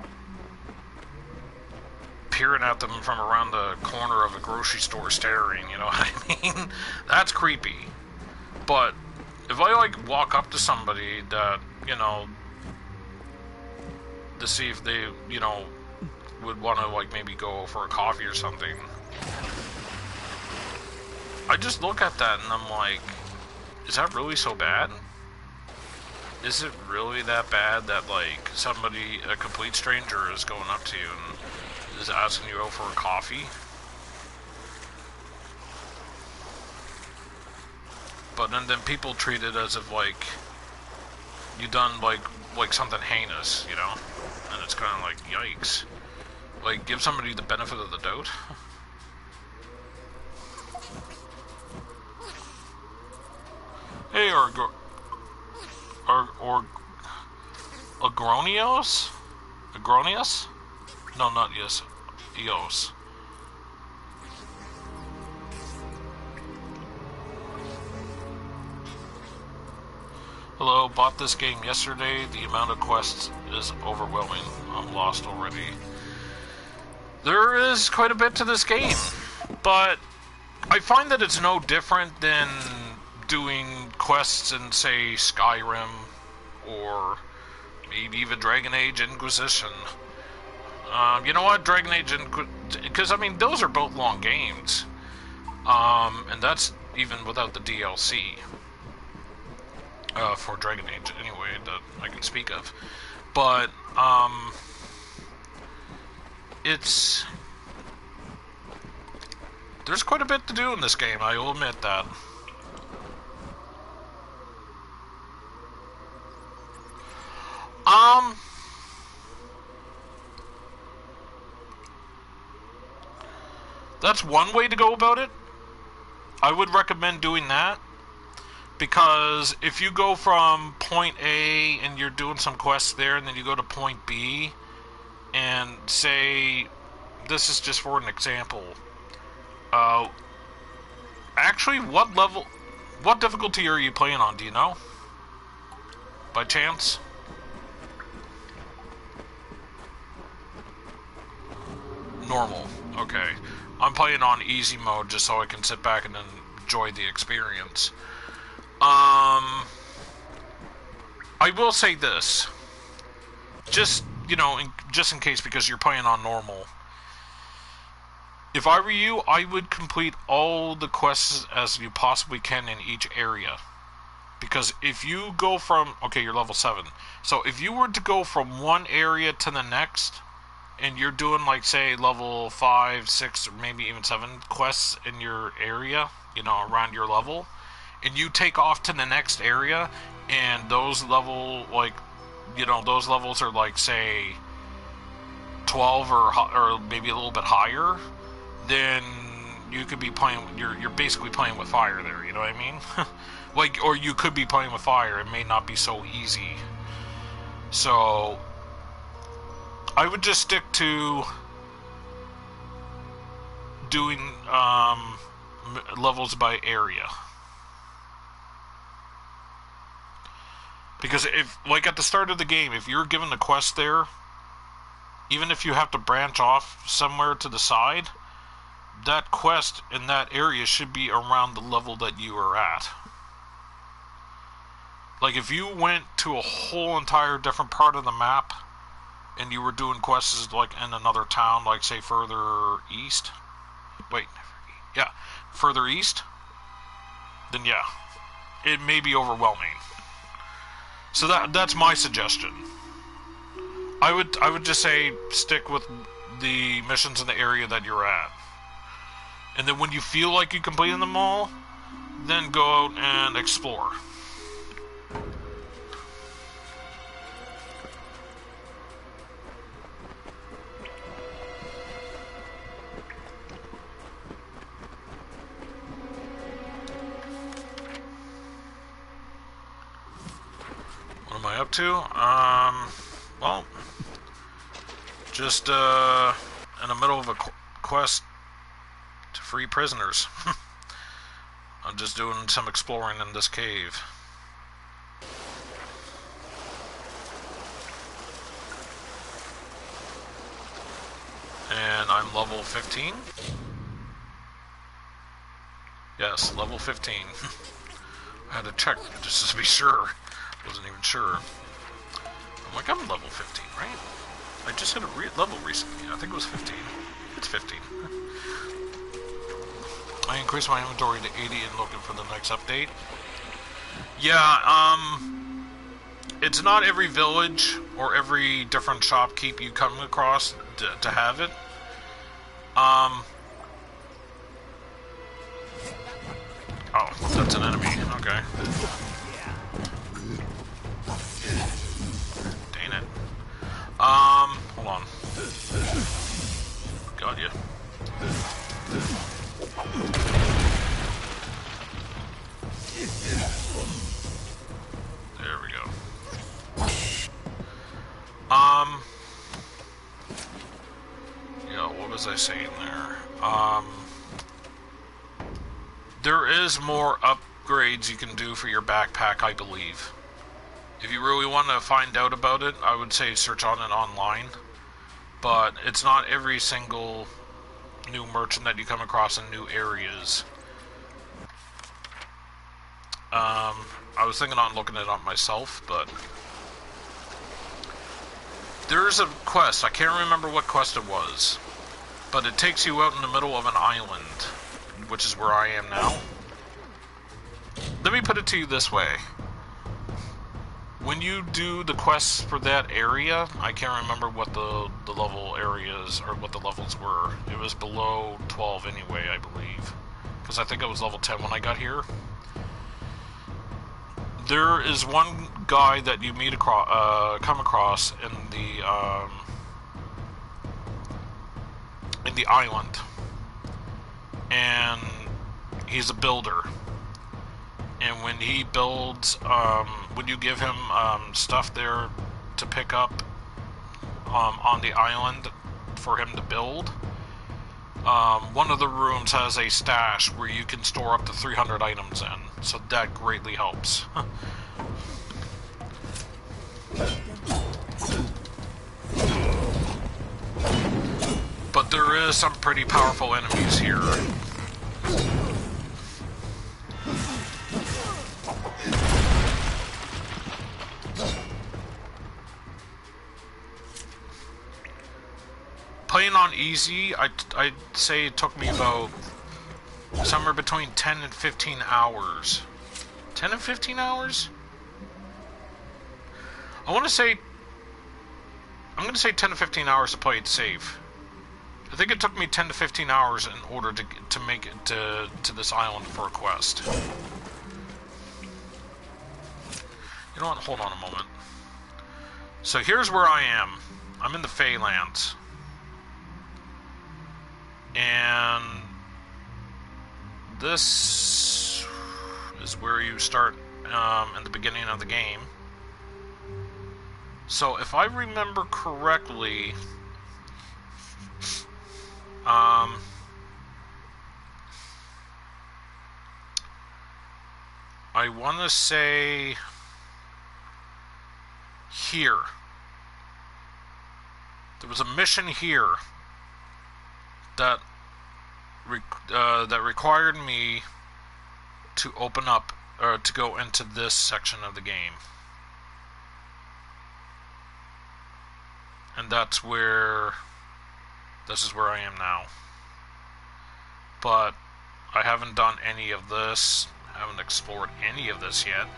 peering at them from around the corner of a grocery store staring, you know what I mean? That's creepy. But if I, like, walk up to somebody that, you know, to see if they, you know, would want to, like, maybe go for a coffee or something, I just look at that and I'm like, is that really so bad? Is it really that bad that, like, somebody, a complete stranger, is going up to you and is asking you out for a coffee? But then people treat it as if, like, you done, like something heinous, you know? And it's kind of like, yikes. Like, give somebody the benefit of the doubt? Hey, Agronios? Agronius? No, not yes. Eos. Hello, bought this game yesterday. The amount of quests is overwhelming. I'm lost already. There is quite a bit to this game, but I find that it's no different than doing quests in, say, Skyrim, or maybe even Dragon Age Inquisition. You know what? Dragon Age Inquisition, because, I mean, those are both long games. And that's even without the DLC for Dragon Age, anyway, that I can speak of. But there's quite a bit to do in this game, I will admit that. That's one way to go about it. I would recommend doing that, because if you go from point A and you're doing some quests there, and then you go to point B, and say, this is just for an example, actually, what difficulty are you playing on, do you know? By chance? Normal, okay. I'm playing on easy mode just so I can sit back and enjoy the experience. I will say this. Just, you know, just in case, because you're playing on normal. If I were you, I would complete all the quests as you possibly can in each area. Because if you go from... Okay, you're level 7. So if you were to go from one area to the next, and you're doing, like, say, level 5, 6, or maybe even 7 quests in your area, you know, around your level, and you take off to the next area, and those level, like, you know, those levels are, like, say, 12 or maybe a little bit higher, then you could be playing, you're basically playing with fire there, you know what I mean? Like, or you could be playing with fire, it may not be so easy. So I would just stick to doing levels by area. Because if, like at the start of the game, if you're given the quest there, even if you have to branch off somewhere to the side, that quest in that area should be around the level that you are at. Like if you went to a whole entire different part of the map, and you were doing quests like in another town, like say further east, further east, then yeah, it may be overwhelming. So that's my suggestion. I would just say stick with the missions in the area that you're at, and then when you feel like you completed them all, then go out and explore. What am I up to? Well, just in the middle of a quest to free prisoners. I'm just doing some exploring in this cave. And I'm level 15? Yes, level 15. I had to check just to be sure. Wasn't even sure. I'm like, I'm level 15, right? I just hit a level recently. I think it was 15. It's 15. I increased my inventory to 80 and looking for the next update. Yeah, it's not every village or every different shopkeep you come across to have it. Oh, that's an enemy. Okay. Dang it. Hold on. Got you. There we go. Yeah, what was I saying there? There is more upgrades you can do for your backpack, I believe. If you really want to find out about it, I would say search on it online. But it's not every single new merchant that you come across in new areas. I was thinking on looking it up myself, but there's a quest. I can't remember what quest it was, but it takes you out in the middle of an island which is where I am now. Let me put it to you this way. When you do the quests for that area, I can't remember what the level areas, or what the levels were. It was below 12 anyway, I believe. Because I think it was level 10 when I got here. There is one guy that you meet come across in the island, and he's a builder. And when he builds, when you give him stuff there to pick up on the island for him to build, one of the rooms has a stash where you can store up to 300 items in, so that greatly helps. But there is some pretty powerful enemies here. Playing on easy, I'd say it took me about somewhere between 10 and 15 hours. 10 and 15 hours? I'm going to say 10 to 15 hours to play it safe. I think it took me 10 to 15 hours in order to make it to this island for a quest. You know what? Hold on a moment. So here's where I am. I'm in the Feylands. And this is where you start in the beginning of the game. So if I remember correctly, I want to say here. There was a mission here that required me to open up, or to go into this section of the game. And this is where I am now. But I haven't done any of this. Haven't explored any of this yet.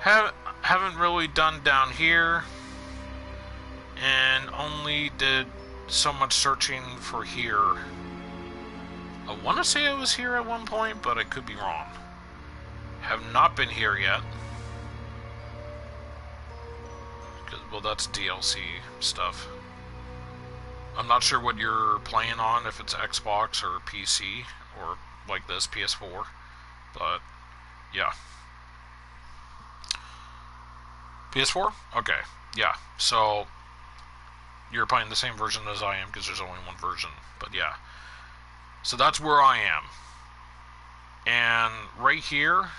Haven't really done down here. And only did so much searching for here. I want to say I was here at one point, but I could be wrong. Have not been here yet. Well, that's DLC stuff. I'm not sure what you're playing on, if it's Xbox or PC, or like this, PS4. But, yeah. PS4? Okay, yeah. So, you're playing the same version as I am, because there's only one version. But, yeah. So that's where I am. And right here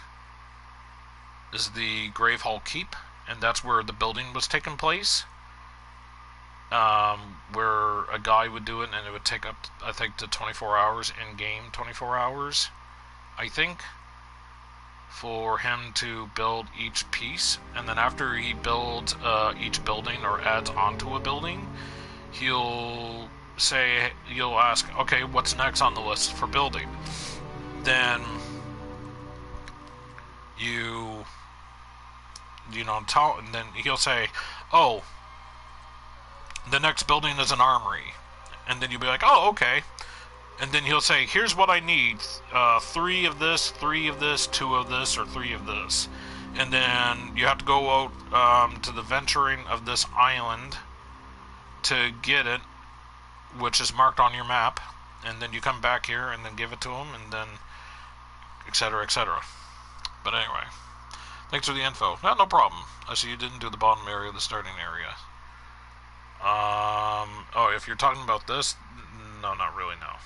is the Gravehall Keep. And that's where the building was taking place. Where a guy would do it, and it would take up, I think, to 24 hours in-game, 24 hours, I think, for him to build each piece. And then after he builds each building, or adds onto a building, he'll ask, okay, what's next on the list for building? Then and then he'll say, oh, the next building is an armory. And then you'll be like, oh, okay. And then he'll say, here's what I need. 3 of this, 3 of this, 2 of this, or 3 of this. And then you have to go out to the venturing of this island to get it, which is marked on your map. And then you come back here and then give it to him, and then etc., etc. But anyway, thanks for the info. No problem. I see you didn't do the bottom area, the starting area. Oh, if you're talking about this, no, not really, no.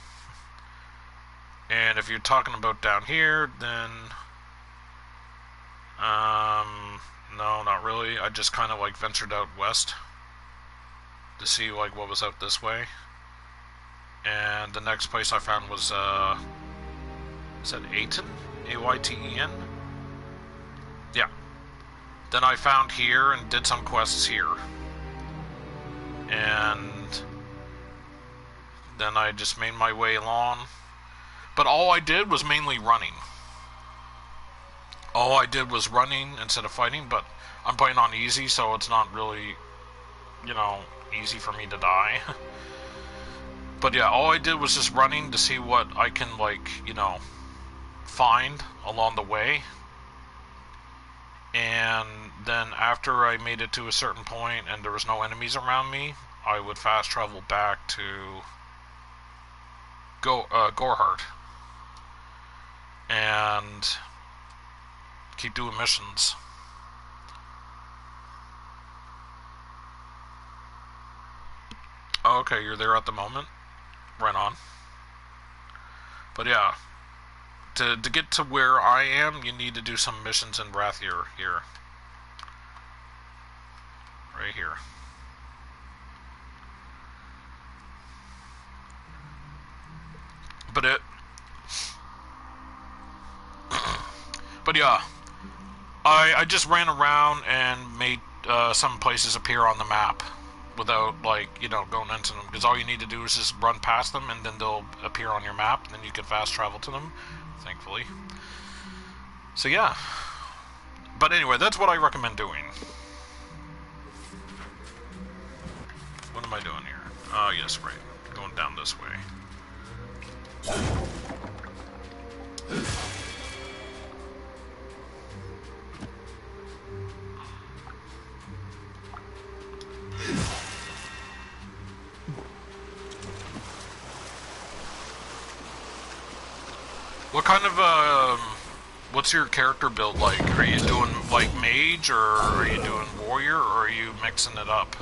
And if you're talking about down here, then, no, not really. I just kind of, like, ventured out west to see, like, what was out this way. And the next place I found was, is that Ayten? A-Y-T-E-N? Yeah. Then I found here and did some quests here. And then I just made my way along But all I did was mainly running. All I did was running instead of fighting, but I'm playing on easy, so it's not really, you know, easy for me to die. But yeah, all I did was just running to see what I can, like, you know, find along the way. And then after I made it to a certain point and there was no enemies around me, I would fast travel back to Gorhart and keep doing missions. Okay, you're there at the moment. Right on. But yeah, to get to where I am, you need to do some missions in Rathier here. Right here. But yeah, I just ran around and made some places appear on the map without, like, you know, going into them, because all you need to do is just run past them and then they'll appear on your map and then you can fast travel to them, thankfully. So yeah, but anyway, that's what I recommend doing. What am I doing here? Oh yes, right, going down this way. What kind of, what's your character build like? Are you doing, like, mage, or are you doing warrior, or are you mixing it up?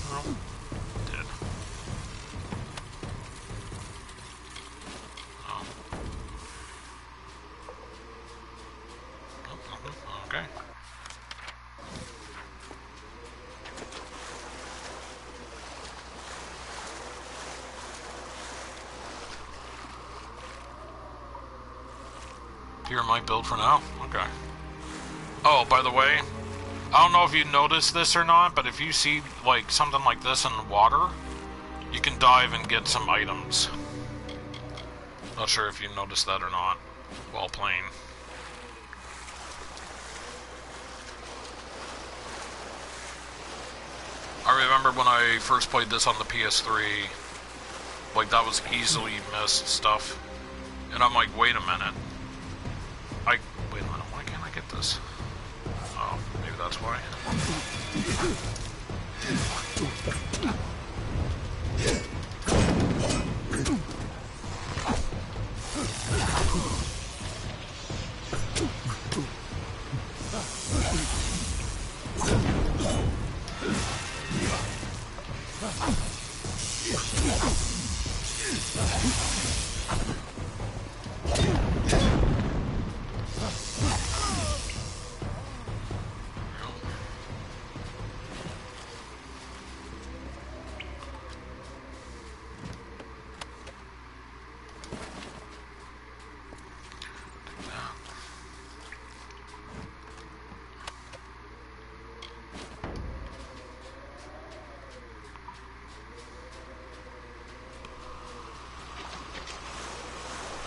Oh, dead. Oh. Oh, okay. You're my build for now? Okay. Oh, by the way, I don't know if you noticed this or not, but if you see, like, something like this in the water, you can dive and get some items. Not sure if you noticed that or not while playing. I remember when I first played this on the PS3, like, that was easily missed stuff. And I'm like, wait a minute. Wait a minute, why can't I get this? Oh, maybe that's why.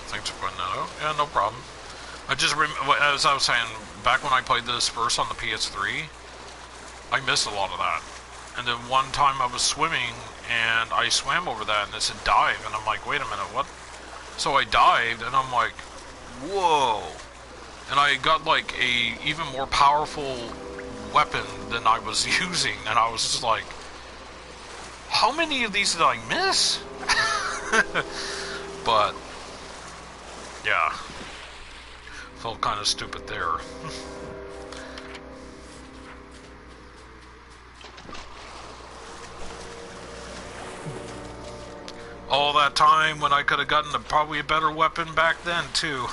Thanks for pointing that out. Yeah, no problem. I just as I was saying, back when I played this first on the PS3, I missed a lot of that. And then one time I was swimming, and I swam over that, and it said dive, and I'm like, wait a minute, what? So I dived, and I'm like, whoa. And I got, like, a even more powerful weapon than I was using, and I was just like, how many of these did I miss? But yeah, felt kind of stupid there. All that time when I could have gotten probably a better weapon back then too.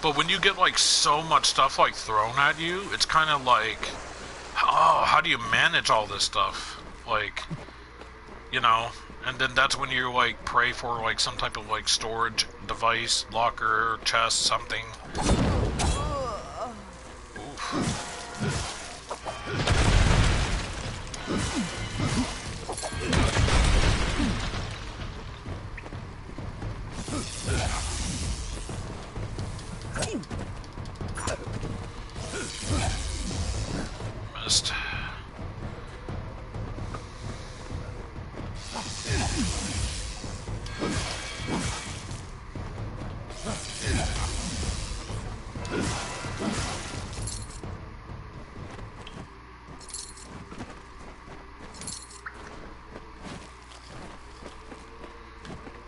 But when you get, like, so much stuff, like, thrown at you, it's kind of like, oh, how do you manage all this stuff? Like, you know, and then that's when you, like, pray for, like, some type of, like, storage device, locker, chest, something. Missed.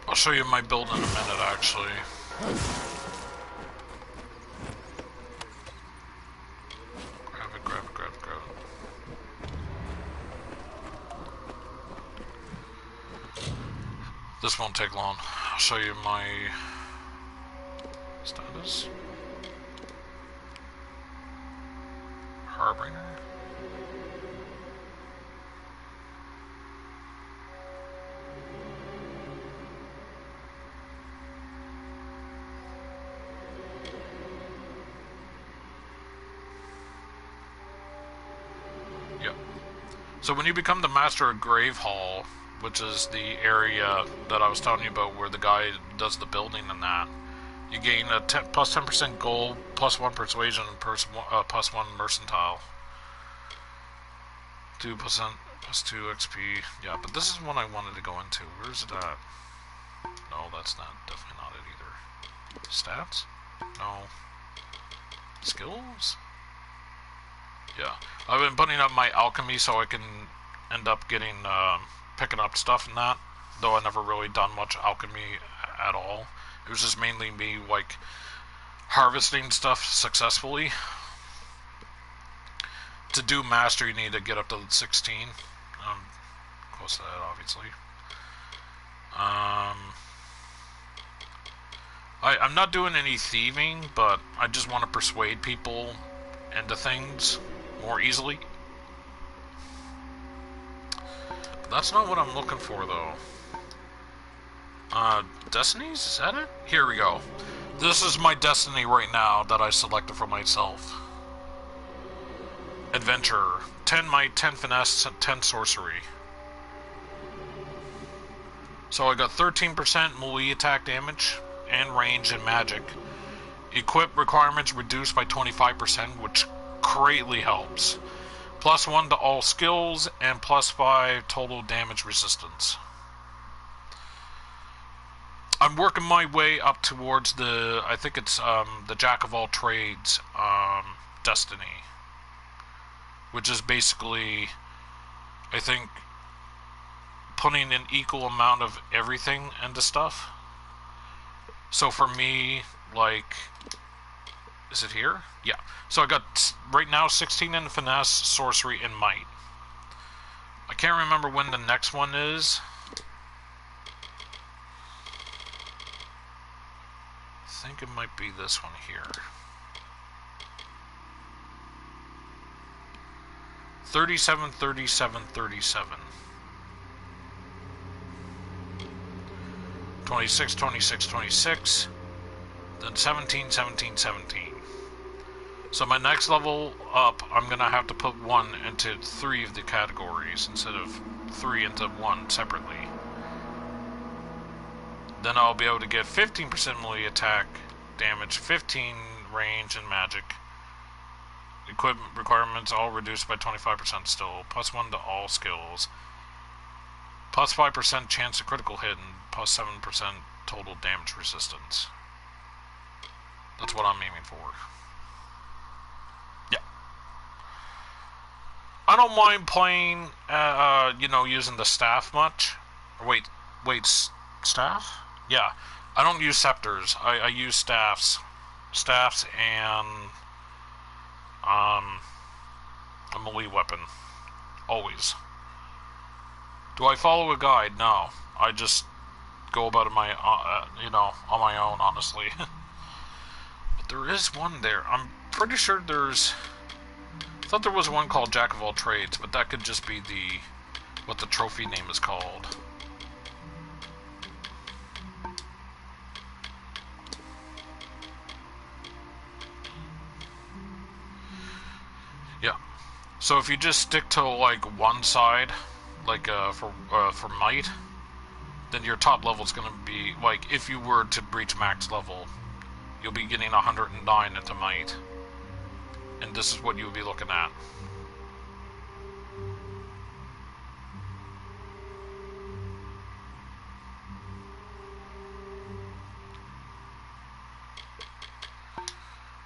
I'll show you my build in a minute, actually. Grab it, grab it, grab it, grab it. This won't take long. I'll show you my status. Harbinger. So when you become the Master of Grave Hall, which is the area that I was telling you about where the guy does the building and that, you gain a plus 10% gold, plus 1 persuasion, plus 1 mercantile. 2% plus 2 XP. Yeah, but this is one I wanted to go into. Where's it at? No, that's not, definitely not it either. Stats? No. Skills? Yeah, I've been putting up my alchemy so I can end up getting, picking up stuff and that, though I never really done much alchemy at all. It was just mainly me, like, harvesting stuff successfully. To do master, you need to get up to 16. Close to that, obviously. I'm not doing any thieving, but I just want to persuade people into things more easily. But that's not what I'm looking for, though. Destinies? Is that it? Here we go. This is my destiny right now that I selected for myself. Adventure. 10 might, 10 finesse, 10 sorcery. So I got 13% melee attack damage and range and magic. Equip requirements reduced by 25%, which greatly helps. Plus 1 to all skills, and plus 5 total damage resistance. I'm working my way up towards the, I think it's the Jack of all trades destiny. Which is basically, I think, putting an equal amount of everything into stuff. So for me, like, is it here? Yeah. So I got, right now, 16 in finesse, sorcery, and might. I can't remember when the next one is. I think it might be this one here. 37, 37, 37. 26, 26, 26. Then 17, 17, 17. So my next level up, I'm going to have to put 1 into 3 of the categories instead of 3 into 1 separately. Then I'll be able to get 15% melee attack damage, 15 range and magic. Equipment requirements all reduced by 25% still. Plus 1 to all skills. Plus 5% chance of critical hit and plus 7% total damage resistance. That's what I'm aiming for. Yeah. I don't mind playing, you know, using the staff much. Wait, staff? Yeah. I don't use scepters. I use staffs. Staffs and a melee weapon. Always. Do I follow a guide? No. I just go about it my, you know, on my own, honestly. But there is one there. I'm pretty sure there's... I thought there was one called Jack of all trades, but that could just be the... what the trophy name is called. Yeah. So if you just stick to, like, one side, like, for might, then your top level is going to be, like, if you were to reach max level, you'll be getting 109 at the might. And this is what you'll be looking at.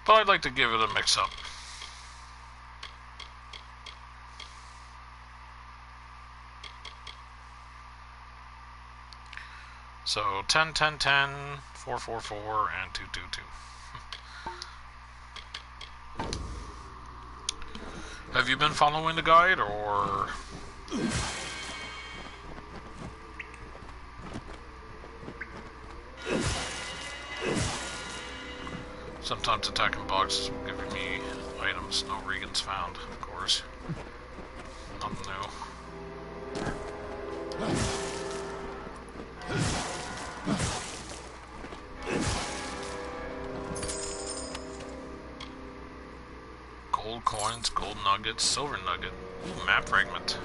But I'd like to give it a mix-up. So 10, 10, 10, 4, 4, 4, and 2, 2, 2. Have you been following the guide, or... Sometimes attacking boxes will give me items no Regan's found, of course. Nothing new. Gold coins, gold nuggets, silver nugget. Ooh, map fragment.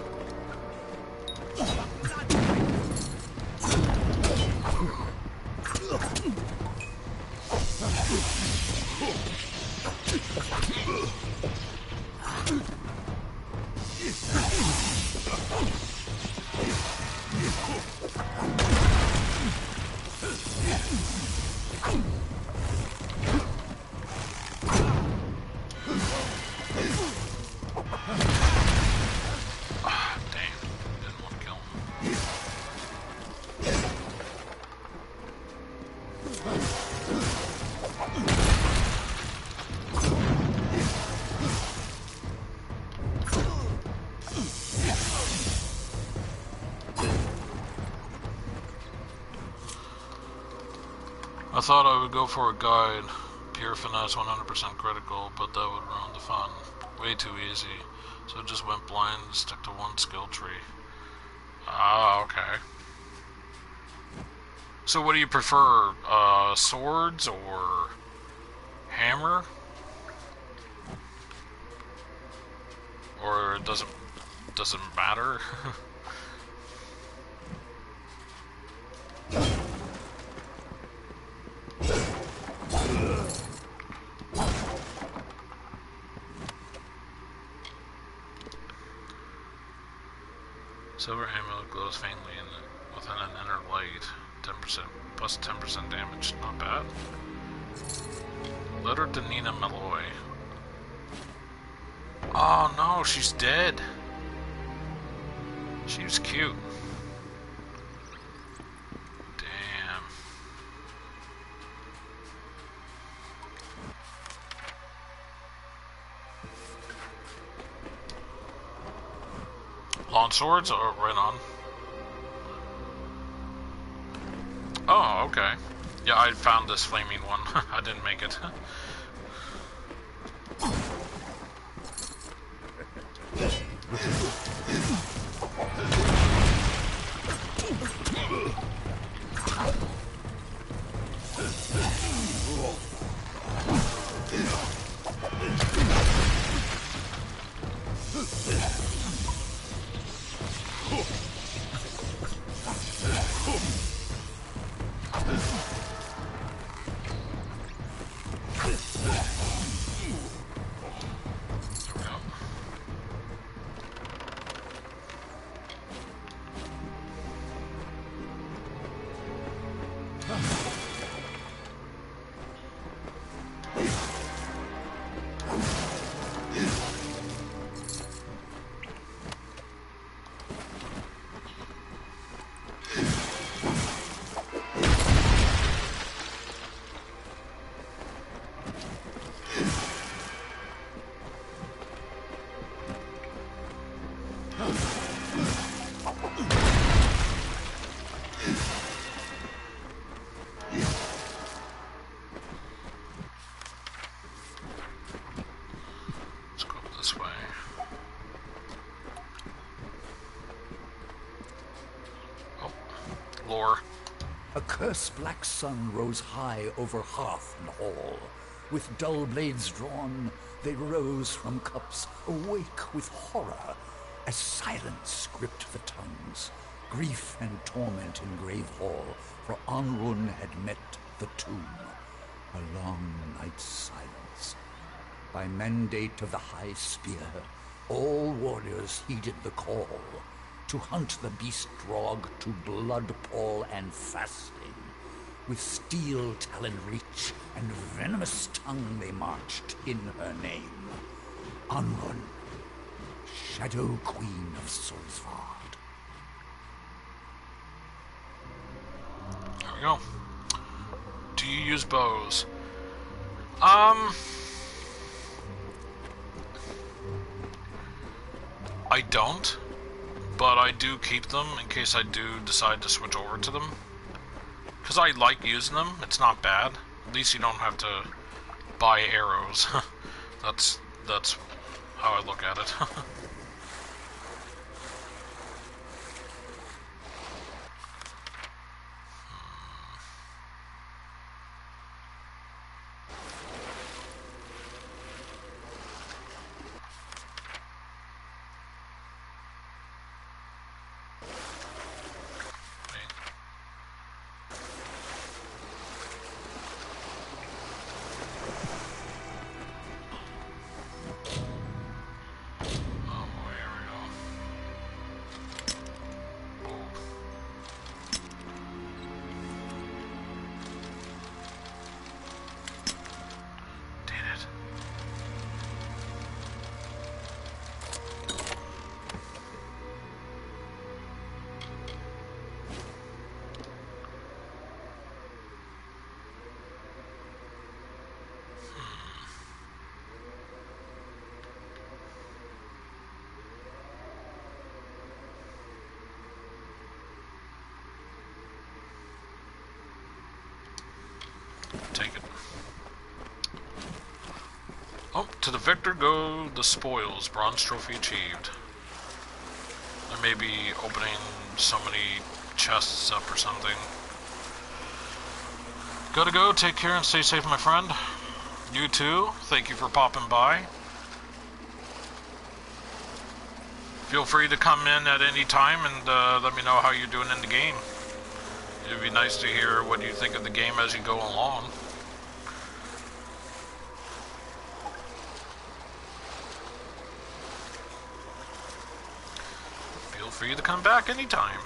I thought I would go for a guide, pure finesse, 100% critical, but that would ruin the fun. Way too easy. So I just went blind and stuck to one skill tree. Ah, okay. So what do you prefer, swords or hammer? Or it doesn't matter? Silver amulet glows faintly within an inner light. 10% plus 10% damage. Not bad. Letter to Nina Malloy. Oh no, she's dead. She was cute. Damn. Long swords? Oh, right on. Oh, okay. Yeah, I found this flaming one. I didn't make it. A cursed black sun rose high over hearth and hall. With dull blades drawn, they rose from cups, awake with horror, as silence gripped the tongues. Grief and torment in grave hall, for Anrun had met the tomb. a long night's silence. By mandate of the High Spear, all warriors heeded the call to hunt the beast Drog to blood pall and fasting. With steel talon reach and venomous tongue they marched in her name. Anrun, Shadow Queen of Solsvard. There we go. Do you use bows? I don't, but I do keep them in case I do decide to switch over to them. Because I like using them, it's not bad. At least you don't have to buy arrows. That's how I look at it. Take it. Oh, to the victor go the spoils. Bronze trophy achieved. There may be opening so many chests up or something. Gotta go. Take care and stay safe, my friend. You too. Thank you for popping by. Feel free to come in at any time and let me know how you're doing in the game. It'd be nice to hear what you think of the game as you go along. Feel free to come back anytime.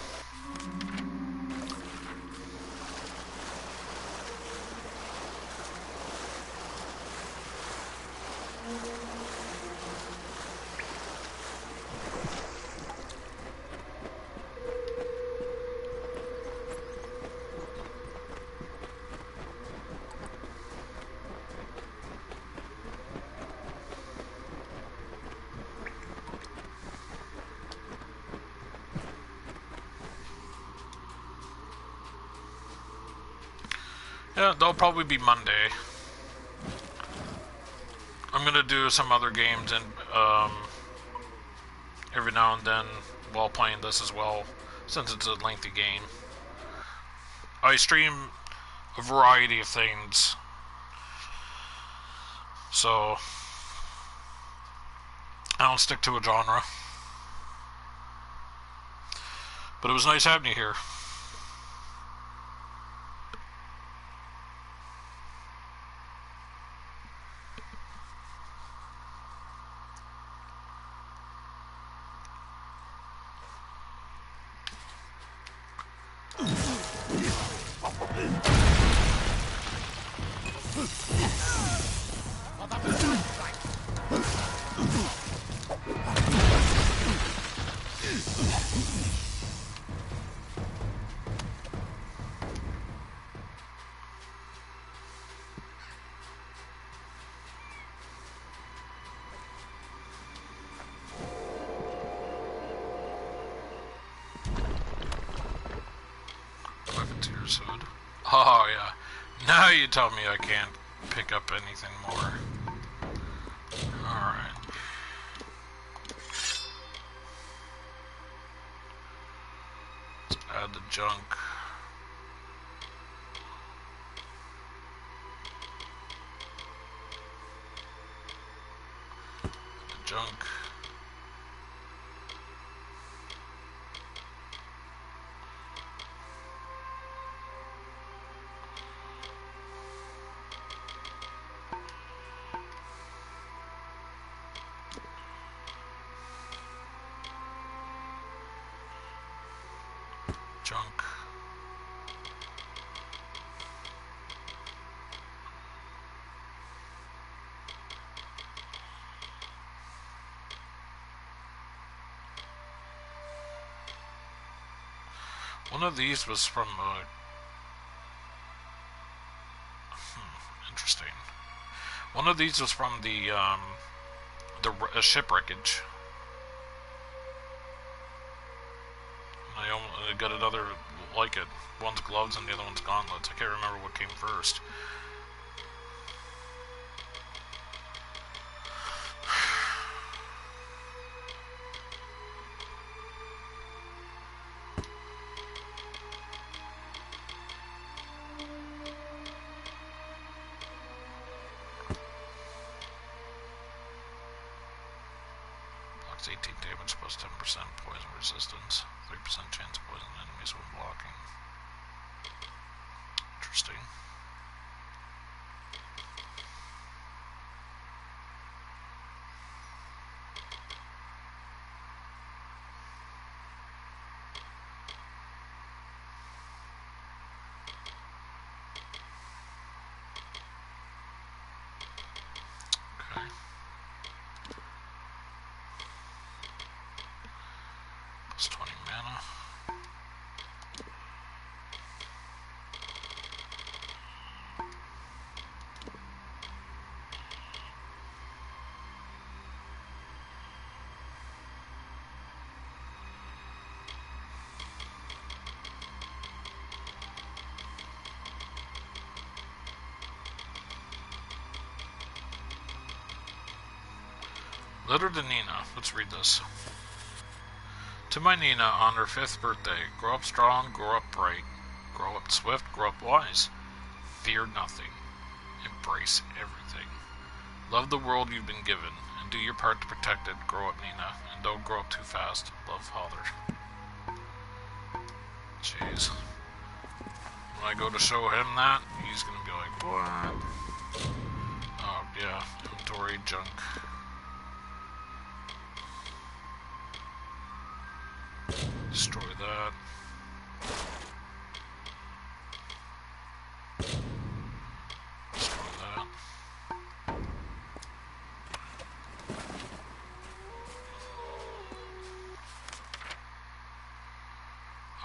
Yeah, they'll probably be Monday. I'm gonna do some other games and every now and then while playing this as well, since it's a lengthy game. I stream a variety of things, so I don't stick to a genre. But it was nice having you here. Hood. Oh yeah. Now you tell me I can't pick up anything more. Alright. Let's add the junk. The junk. One of these was from interesting. One of these was from the ship wreckage. I got another like it. One's gloves and the other one's gauntlets. I can't remember what came first. Blocks 18 damage plus 10% poison resistance. 3% chance of poison enemies when blocking. Interesting. Okay. Plus 20 mana. Letter to Nina. Let's read this. To my Nina, on her 5th birthday, grow up strong, grow up bright, grow up swift, grow up wise. Fear nothing. Embrace everything. Love the world you've been given, and do your part to protect it. Grow up, Nina, and don't grow up too fast. Love, Father. Jeez. When I go to show him that, he's gonna be like, what? Oh, yeah. Inventory junk. Destroy that. Destroy that.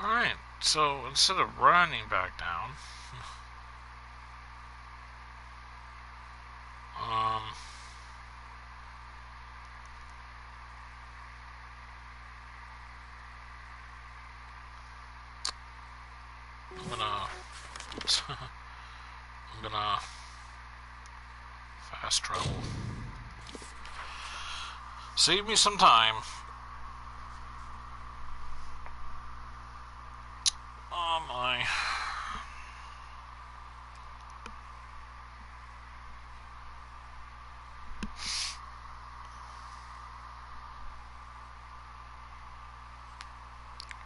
Alright, so instead of running back down, I'm gonna fast travel. Save me some time. Oh my.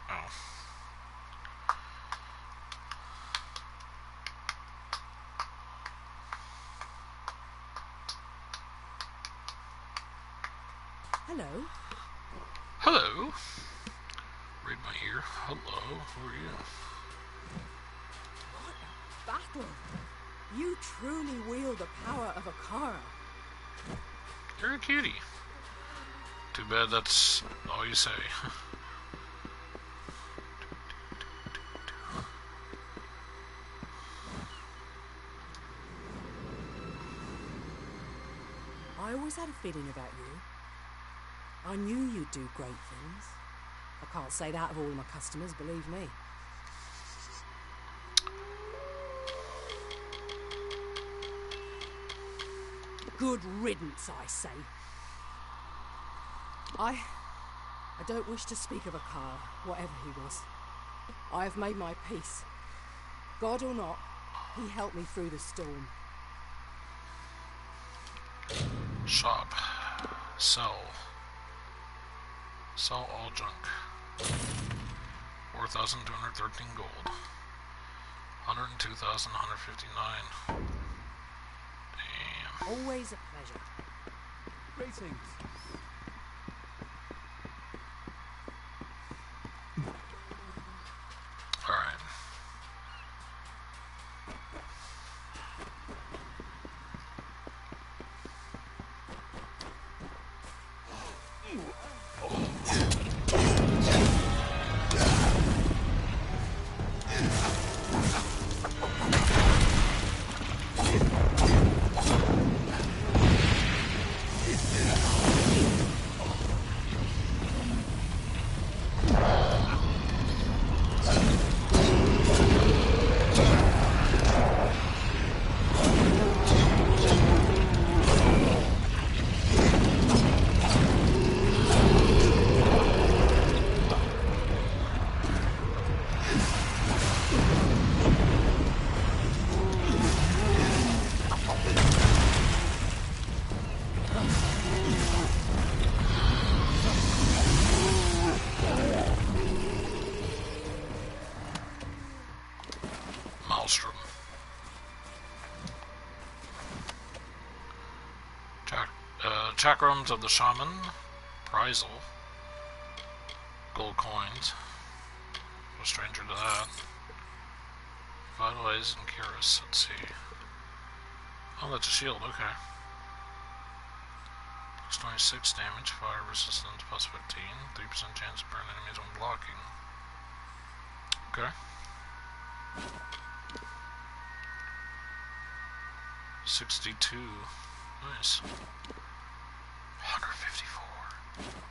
Oh. Hello. Hello. Read my ear. Hello. Who are you? What a battle! You truly wield the power of a Kara. You're a cutie. Too bad that's all you say. I always had a feeling about you. I knew you'd do great things. I can't say that of all my customers, believe me. Good riddance, I say. I don't wish to speak of Akara, whatever he was. I have made my peace. God or not, he helped me through the storm. Shop. Sell. Sell all junk. 4,213 gold. 102,159. Damn. Always a pleasure. Greetings. Alright. Maelstrom. Chakrams of the Shaman. Prizal. Gold coins. No stranger to that. Vitalize and Kyrus. Let's see. Oh, that's a shield. Okay. Plus 26 damage, fire resistance plus 15, 3% chance to burn enemies when blocking. Okay. 62. Nice. 154.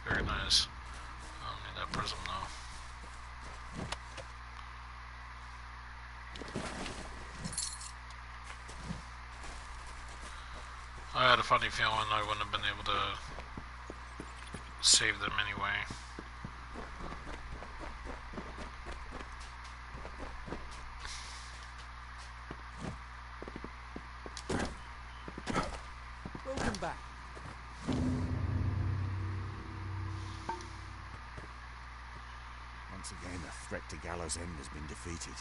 Very nice. I don't need that prism though. I had a funny feeling I wouldn't have been able to save them anyway. Welcome back. Once again, the threat to Gallows End has been defeated.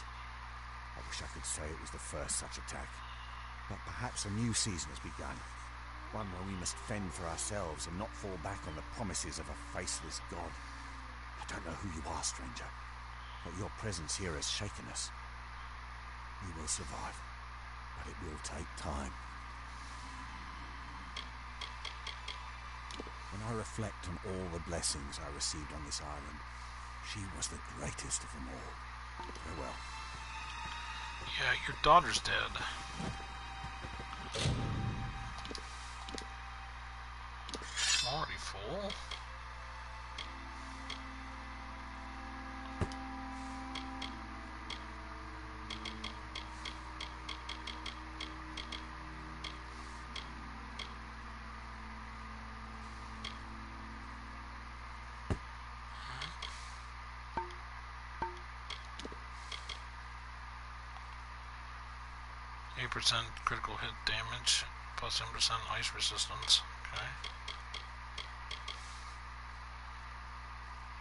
I wish I could say it was the first such attack. But perhaps a new season has begun. One where we must fend for ourselves and not fall back on the promises of a faceless god. I don't know who you are, stranger, but your presence here has shaken us. We will survive, but it will take time. When I reflect on all the blessings I received on this island, she was the greatest of them all. Farewell. Yeah, your daughter's dead. Already full? Percent critical hit damage, plus 10% ice resistance. Okay.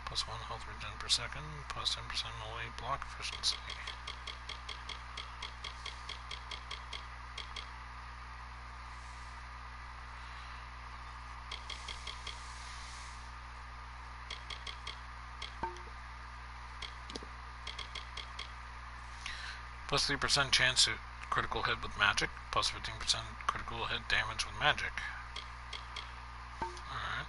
Plus 1 health regen per second, plus 10% melee block efficiency. Plus 3% chance to critical hit with magic, plus 15% critical hit damage with magic. Alright.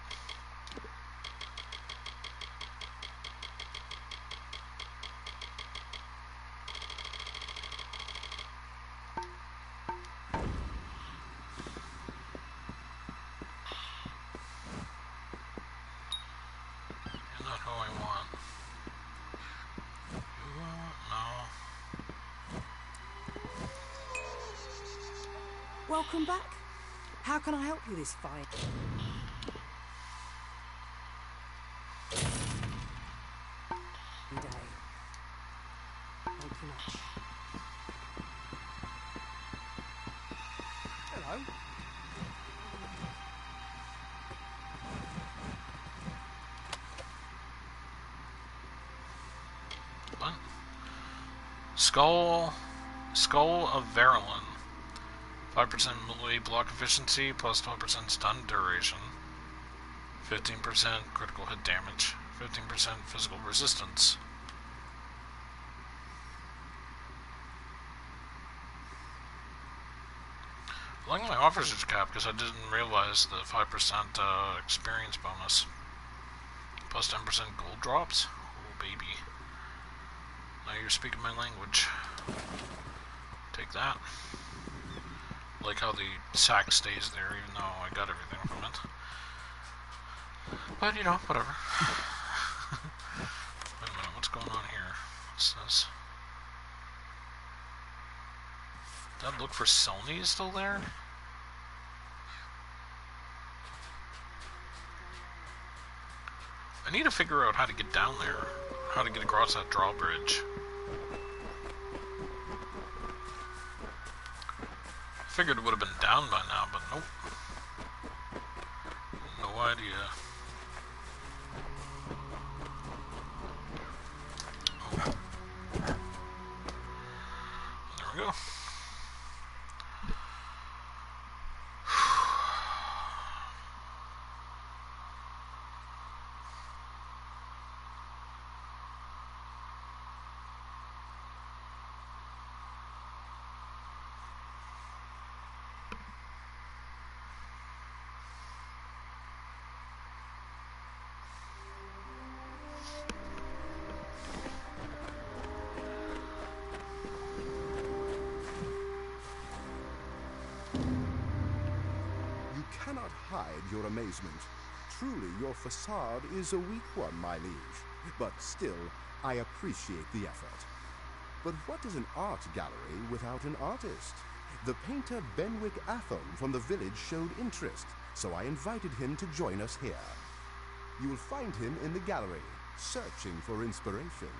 You're not who I want. No. Welcome back. How can I help you this fine day? Thank you much. Hello. What? Skull of Verilyn. 5% melee block efficiency, plus 12% stun duration. 15% critical hit damage. 15% physical resistance. I like my officer's cap because I didn't realize the 5% experience bonus. Plus 10% gold drops. Oh baby. Now you're speaking my language. Take that. Like how the sack stays there even though I got everything from it. But you know, whatever. Wait a minute, what's going on here? What's this? That look for Sony is still there? I need to figure out how to get down there. How to get across that drawbridge. Figured it would have been down by now, but nope. idea. Oh. There we go. Cannot hide your amazement. Truly, your facade is a weak one, my liege. But still, I appreciate the effort. But what is an art gallery without an artist? The painter Benwick Athon from the village showed interest, so I invited him to join us here. You will find him in the gallery, searching for inspiration.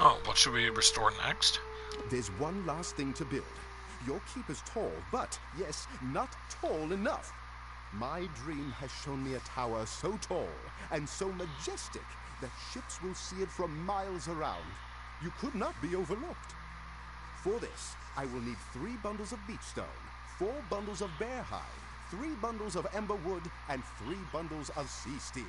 Oh, what should we restore next? There's one last thing to build. Your keep is tall, but, yes, not tall enough. My dream has shown me a tower so tall and so majestic that ships will see it from miles around. You could not be overlooked. For this, I will need 3 bundles of beech stone, 4 bundles of bear hide, 3 bundles of ember wood, and 3 bundles of sea steel.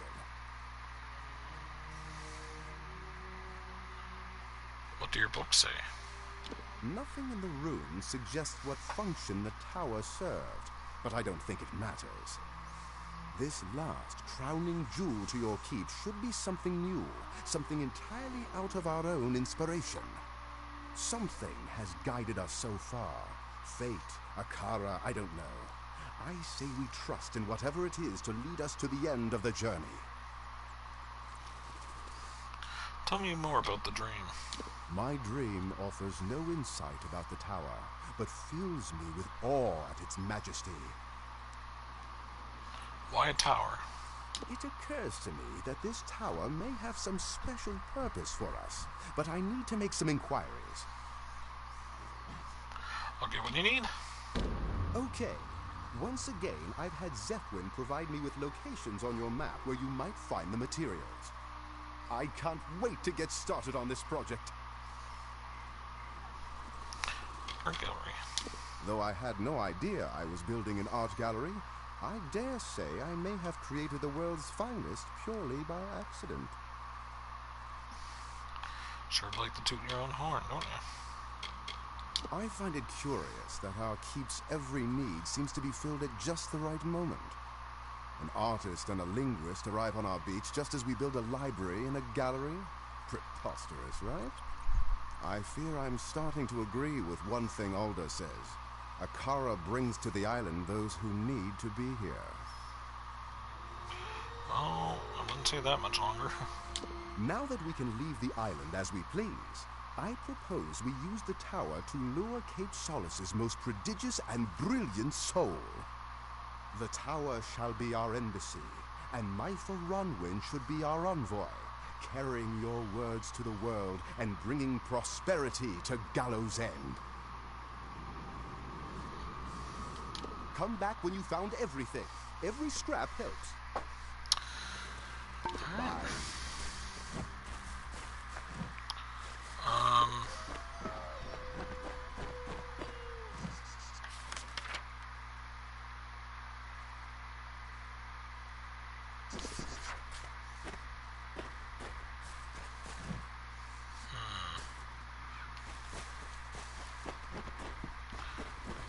What do your books say? Nothing in the runes suggests what function the tower served, but I don't think it matters. This last crowning jewel to your keep should be something new, something entirely out of our own inspiration. Something has guided us so far. Fate, Akara, I don't know. I say we trust in whatever it is to lead us to the end of the journey. Tell me more about the dream. My dream offers no insight about the tower, but fills me with awe at its majesty. Why a tower? It occurs to me that this tower may have some special purpose for us, but I need to make some inquiries. I'll get what you need. Okay. Once again, I've had Zethwin provide me with locations on your map where you might find the materials. I can't wait to get started on this project. Art gallery. Though I had no idea I was building an art gallery, I dare say I may have created the world's finest purely by accident. Sure like to toot your own horn, don't you? I find it curious that our keep's every need seems to be filled at just the right moment. An artist and a linguist arrive on our beach just as we build a library and a gallery. Preposterous, right? I fear I'm starting to agree with one thing Alda says. Akara brings to the island those who need to be here. Oh, I wouldn't say that much longer. Now that we can leave the island as we please, I propose we use the tower to lure Cape Solace's most prodigious and brilliant soul. The tower shall be our embassy, and Myfa Ronwyn should be our envoy, carrying your words to the world and bringing prosperity to Gallows End. Come back when you found everything. Every scrap helps. Bye.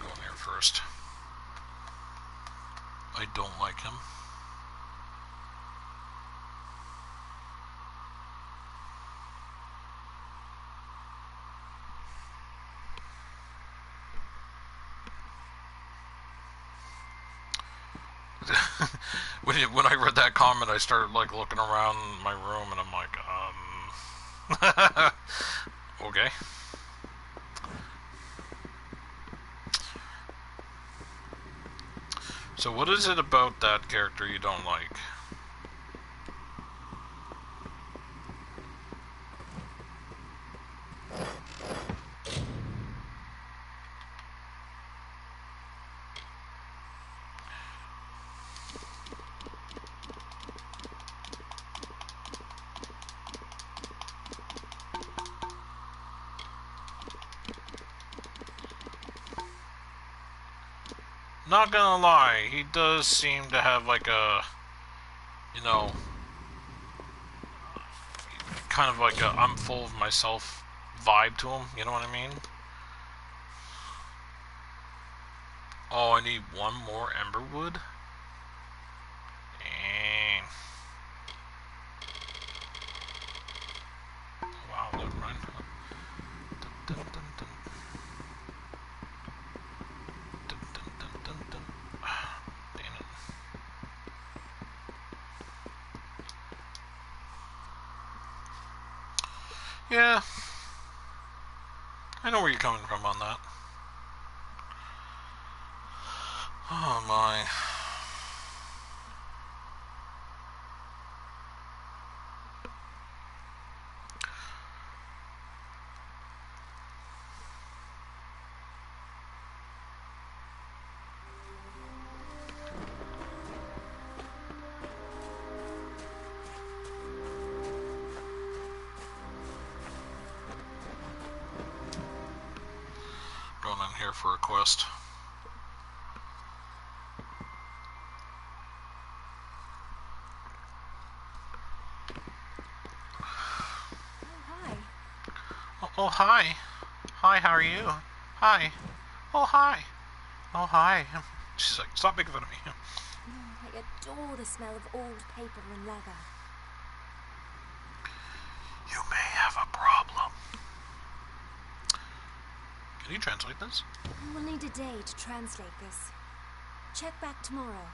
Go in there first. I don't like him. When I read that comment, I started like looking around my room, and I'm like, okay. So what is it about that character you don't like? Not gonna lie, he does seem to have like a, you know, kind of like a I'm full of myself vibe to him, you know what I mean? Oh, I need one more Emberwood? Dang. Wow, never mind. Dun, dun, dun, dun. Dun, dun, dun, dun, dun. Damn it. Yeah. I know where you're coming from on that. Oh my. Going in here for a quest. Hi. Oh, hi. Hi, how are you? Hi. Oh, hi. Oh, hi. She's like, stop making fun of me. I adore the smell of old paper and leather. You may have a problem. Can you translate this? We'll need a day to translate this. Check back tomorrow.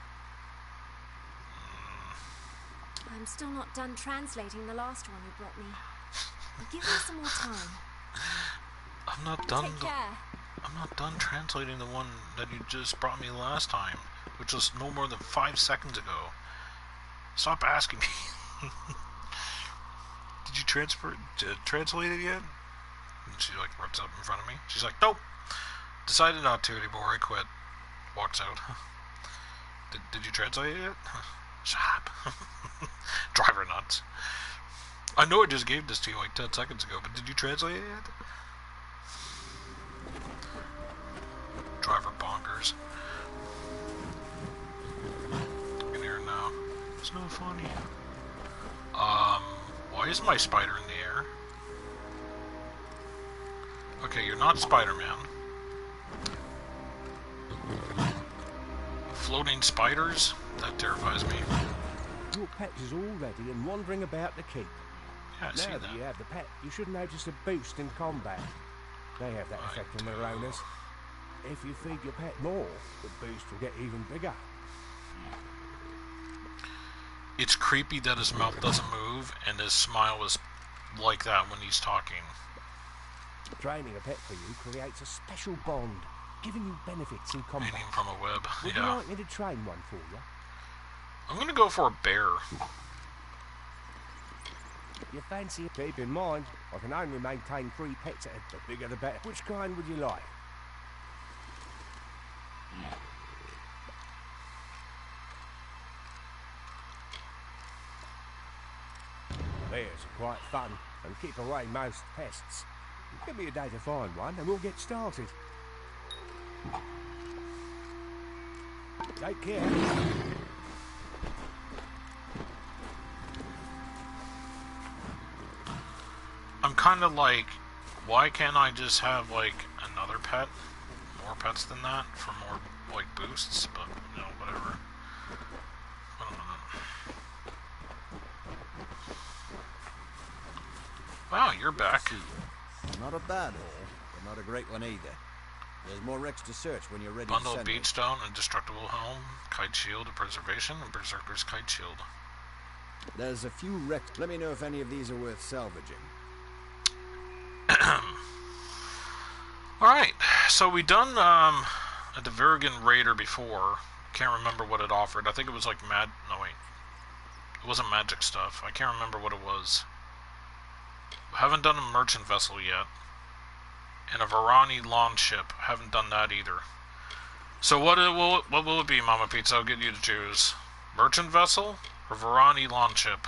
I'm still not done translating the last one you brought me. Give me some more time. I'm not done. Take care. I'm not done translating the one that you just brought me last time, which was no more than 5 seconds ago. Stop asking me. Did you translate it yet? And she like rips up in front of me. She's like, nope. Decided not to anymore. I quit. Walks out. Did you translate it yet? Shut up. Drive her nuts. I know I just gave this to you like 10 seconds ago, but did you translate it yet? Drive her bonkers. In here now. It's no funny. Why is my spider in the air? Okay, you're not Spider-Man. Floating spiders? That terrifies me. Your pet is all ready and wandering about the keep. Yeah, I see Now that. that you have the pet, you should notice a boost in combat. They have that effect on their owners. If you feed your pet more, the boost will get even bigger. It's creepy that his mouth doesn't move and his smile is like that when he's talking. Training a pet for you creates a special bond, giving you benefits in combat. Hanging from a web. Would you Yeah. like me to train one for you? I'm gonna go for a bear. You fancy it? Keep in mind, I can only maintain 3 pets at a the bigger the better. Which kind would you like? Bears are quite fun and keep away most pests. Give me a day to find one and we'll get started. Take care. I'm kind of like, why can't I just have like another pet? More pets than that for more like boosts, but you know, whatever. I don't know. Wow, you're back. Not a bad haul, but not a great one either. There's more wrecks to search when you're ready Bundle to of send me. beachstone, indestructible helm, kite shield of preservation, and berserker's kite shield. There's a few wrecks. Let me know if any of these are worth salvaging. Alright, so we done a Divergent Raider before. Can't remember what it offered. I think it was like no wait. It wasn't magic stuff. I can't remember what it was. Haven't done a merchant vessel yet. And a Varani launch ship. Haven't done that either. So what will it be, Mama Pizza? I'll get you to choose. Merchant vessel or Varani launch ship?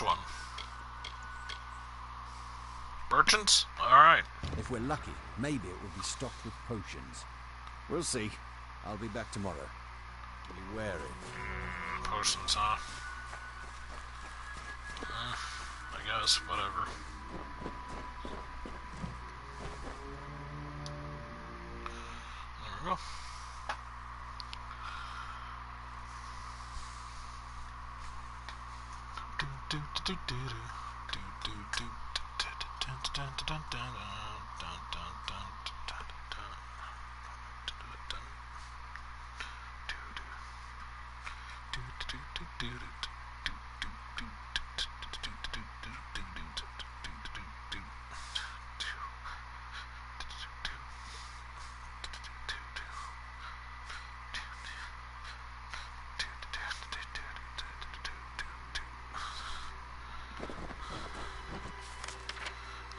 Which one? Merchants? Alright. If we're lucky, maybe it will be stocked with potions. We'll see. I'll be back tomorrow. Be wary. Potions, huh? I guess, whatever. There we go.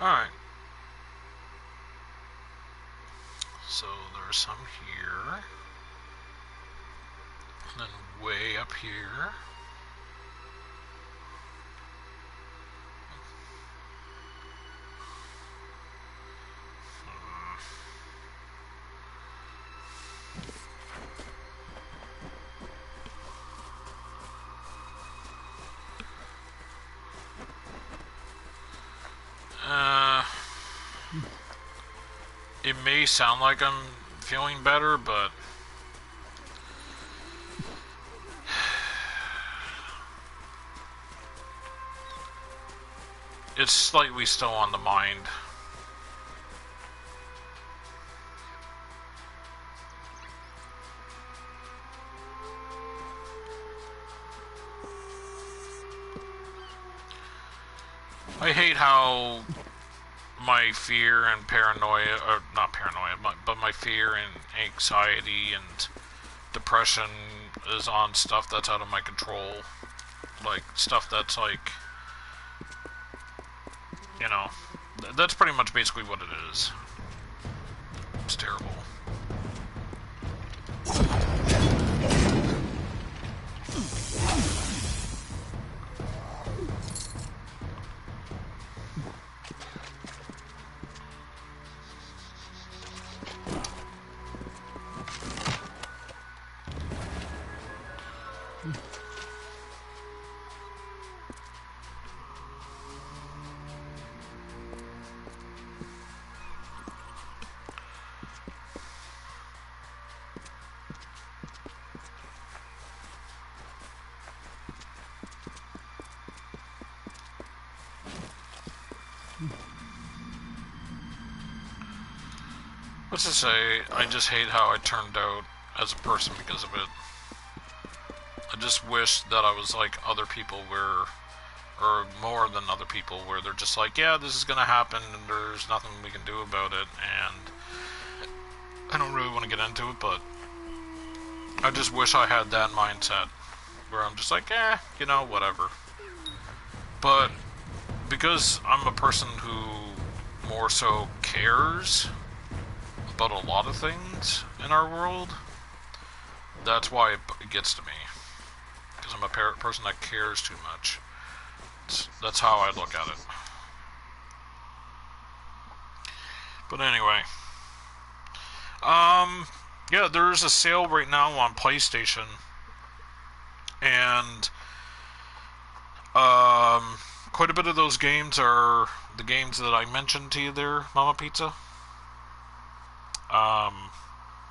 Alright. So there's some here. And then way up here. It may sound like I'm feeling better, but it's slightly still on the mind. I hate how my fear and paranoia, or not paranoia, but my fear and anxiety and depression is on stuff that's out of my control. Like, stuff that's like, you know, that's pretty much basically what it is. It's terrible. What's to say, I just hate how I turned out as a person because of it. I just wish that I was like other people where, or more than other people, where they're just like, yeah, this is gonna happen and there's nothing we can do about it, and I don't really want to get into it, but I just wish I had that mindset, where I'm just like, you know, whatever. But because I'm a person who more so cares about a lot of things in our world, that's why it gets to me. Because I'm a person that cares too much. That's how I look at it. But anyway. Yeah, there's a sale right now on PlayStation. And quite a bit of those games are the games that I mentioned to you there, Mama Pizza.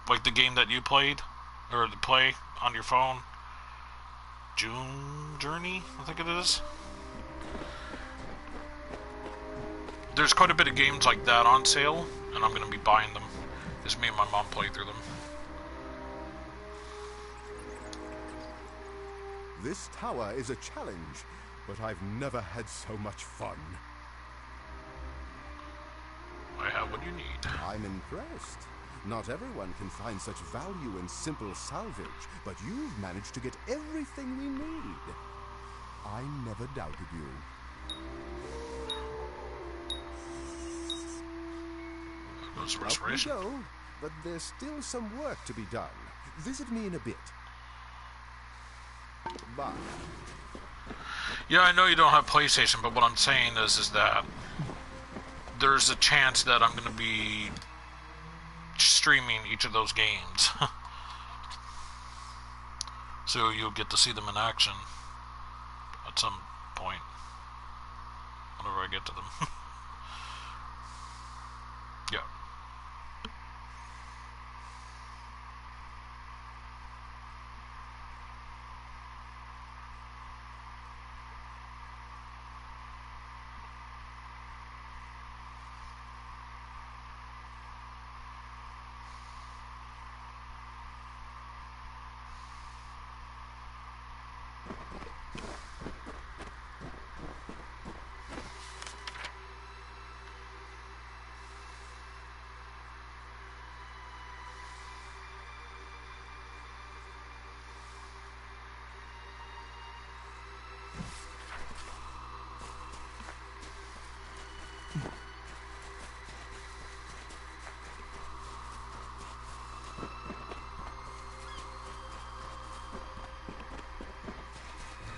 Like the game that you played, or the play on your phone, June Journey, I think it is. There's quite a bit of games like that on sale, and I'm going to be buying them, because me and my mom played through them. This tower is a challenge, but I've never had so much fun. I have what you need. I'm impressed. Not everyone can find such value in simple salvage, but you've managed to get everything we need. I never doubted you. Those Up we restoration. go, but there's still some work to be done. Visit me in a bit. Bye. Yeah, I know you don't have PlayStation, but what I'm saying is that there's a chance that I'm going to be streaming each of those games. So you'll get to see them in action at some point, whenever I get to them. Yeah.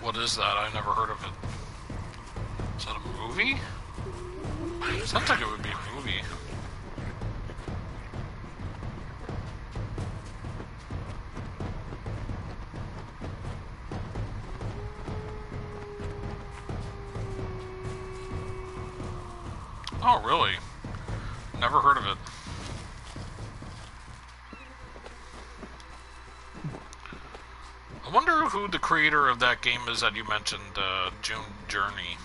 What is that? I never heard of it. Is that a movie? Sounds like it would be a movie. Oh, really? Never heard of it. I wonder who the creator of that game is that you mentioned, June Journey.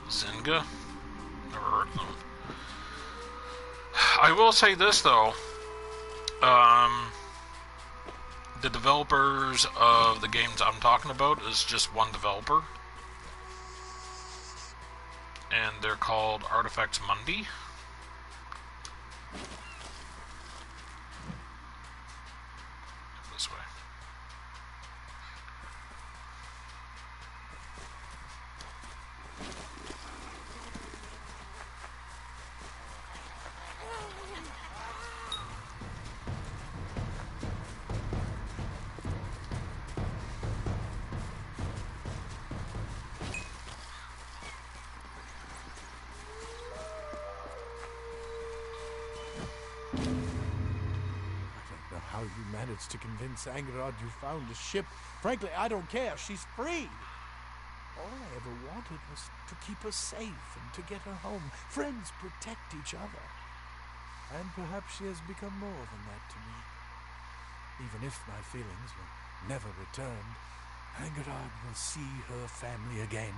Zynga? Never heard of them. I will say this though, the developers of the games I'm talking about is just one developer, and they're called Artifacts Mundi. This way. How you managed to convince Angerod you found the ship. Frankly, I don't care. She's free. All I ever wanted was to keep her safe and to get her home. Friends protect each other. And perhaps she has become more than that to me. Even if my feelings were never returned, Angerod will see her family again,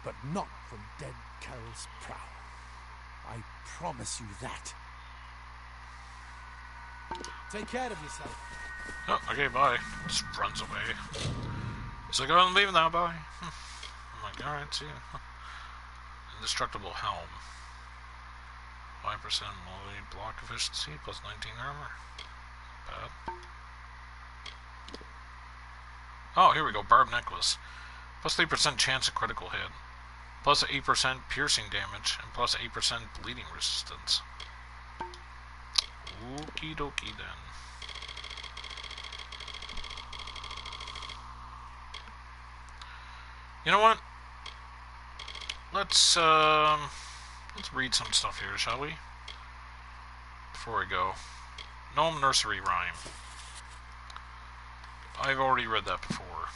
but not from dead Carol's prow. I promise you that. Take care of yourself. Oh, okay, bye. Just runs away. He's like, oh, I'm leaving now, bye. I'm like, alright, see ya. Indestructible helm. 5% melee block efficiency, plus 19 armor. Bad. Oh, here we go, barb necklace. Plus 3% chance of critical hit. Plus 8% piercing damage, and plus 8% bleeding resistance. Okie dokie then. You know what? Let's read some stuff here, shall we? Before we go. Gnome Nursery Rhyme. I've already read that before.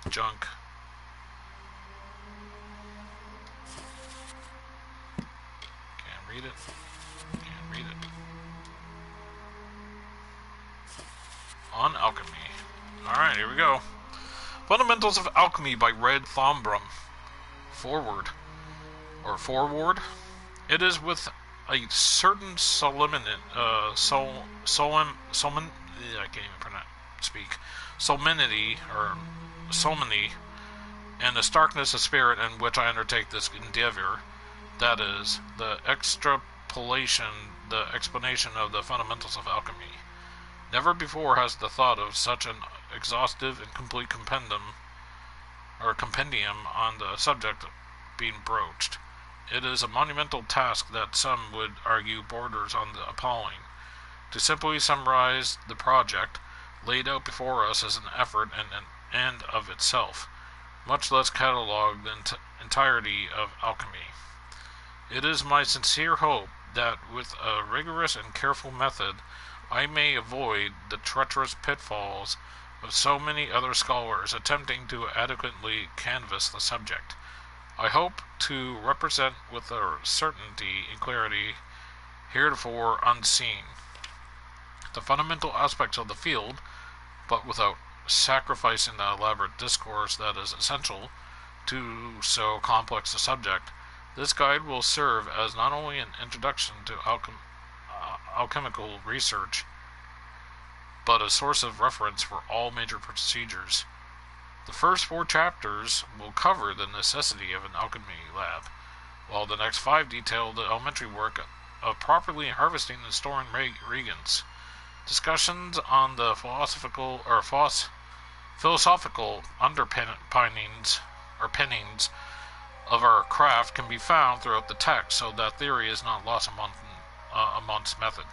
Junk. Can't read it. Can't read it. On Alchemy. Alright, here we go. Fundamentals of Alchemy by Red Thombrum. Forward. It is with a certain solemnity, I can't even speak. Solemnity, and the starkness of spirit in which I undertake this endeavor, that is, the explanation of the fundamentals of alchemy. Never before has the thought of such an exhaustive and complete compendium on the subject been broached. It is a monumental task that some would argue borders on the appalling. To simply summarize the project laid out before us as an effort and an end of itself, much less catalogue the entirety of alchemy. It is my sincere hope that with a rigorous and careful method I may avoid the treacherous pitfalls of so many other scholars attempting to adequately canvass the subject. I hope to represent with a certainty and clarity heretofore unseen the fundamental aspects of the field, but without sacrificing the elaborate discourse that is essential to so complex a subject. This guide will serve as not only an introduction to alchemical research, but a source of reference for all major procedures. The first 4 chapters will cover the necessity of an alchemy lab, while the next 5 detail the elementary work of properly harvesting and storing reagents. Discussions on the philosophical underpinnings of our craft can be found throughout the text, so that theory is not lost amongst method.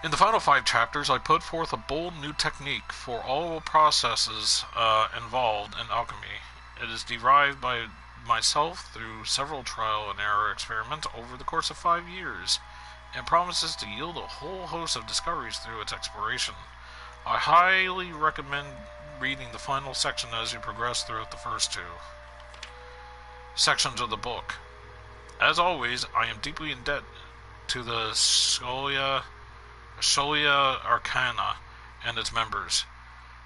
In the final 5 chapters, I put forth a bold new technique for all processes involved in alchemy. It is derived by myself through several trial and error experiments over the course of 5 years, and promises to yield a whole host of discoveries through its exploration. I highly recommend reading the final section as you progress throughout the first 2 sections of the book. As always, I am deeply in debt to the Scholia Arcana and its members,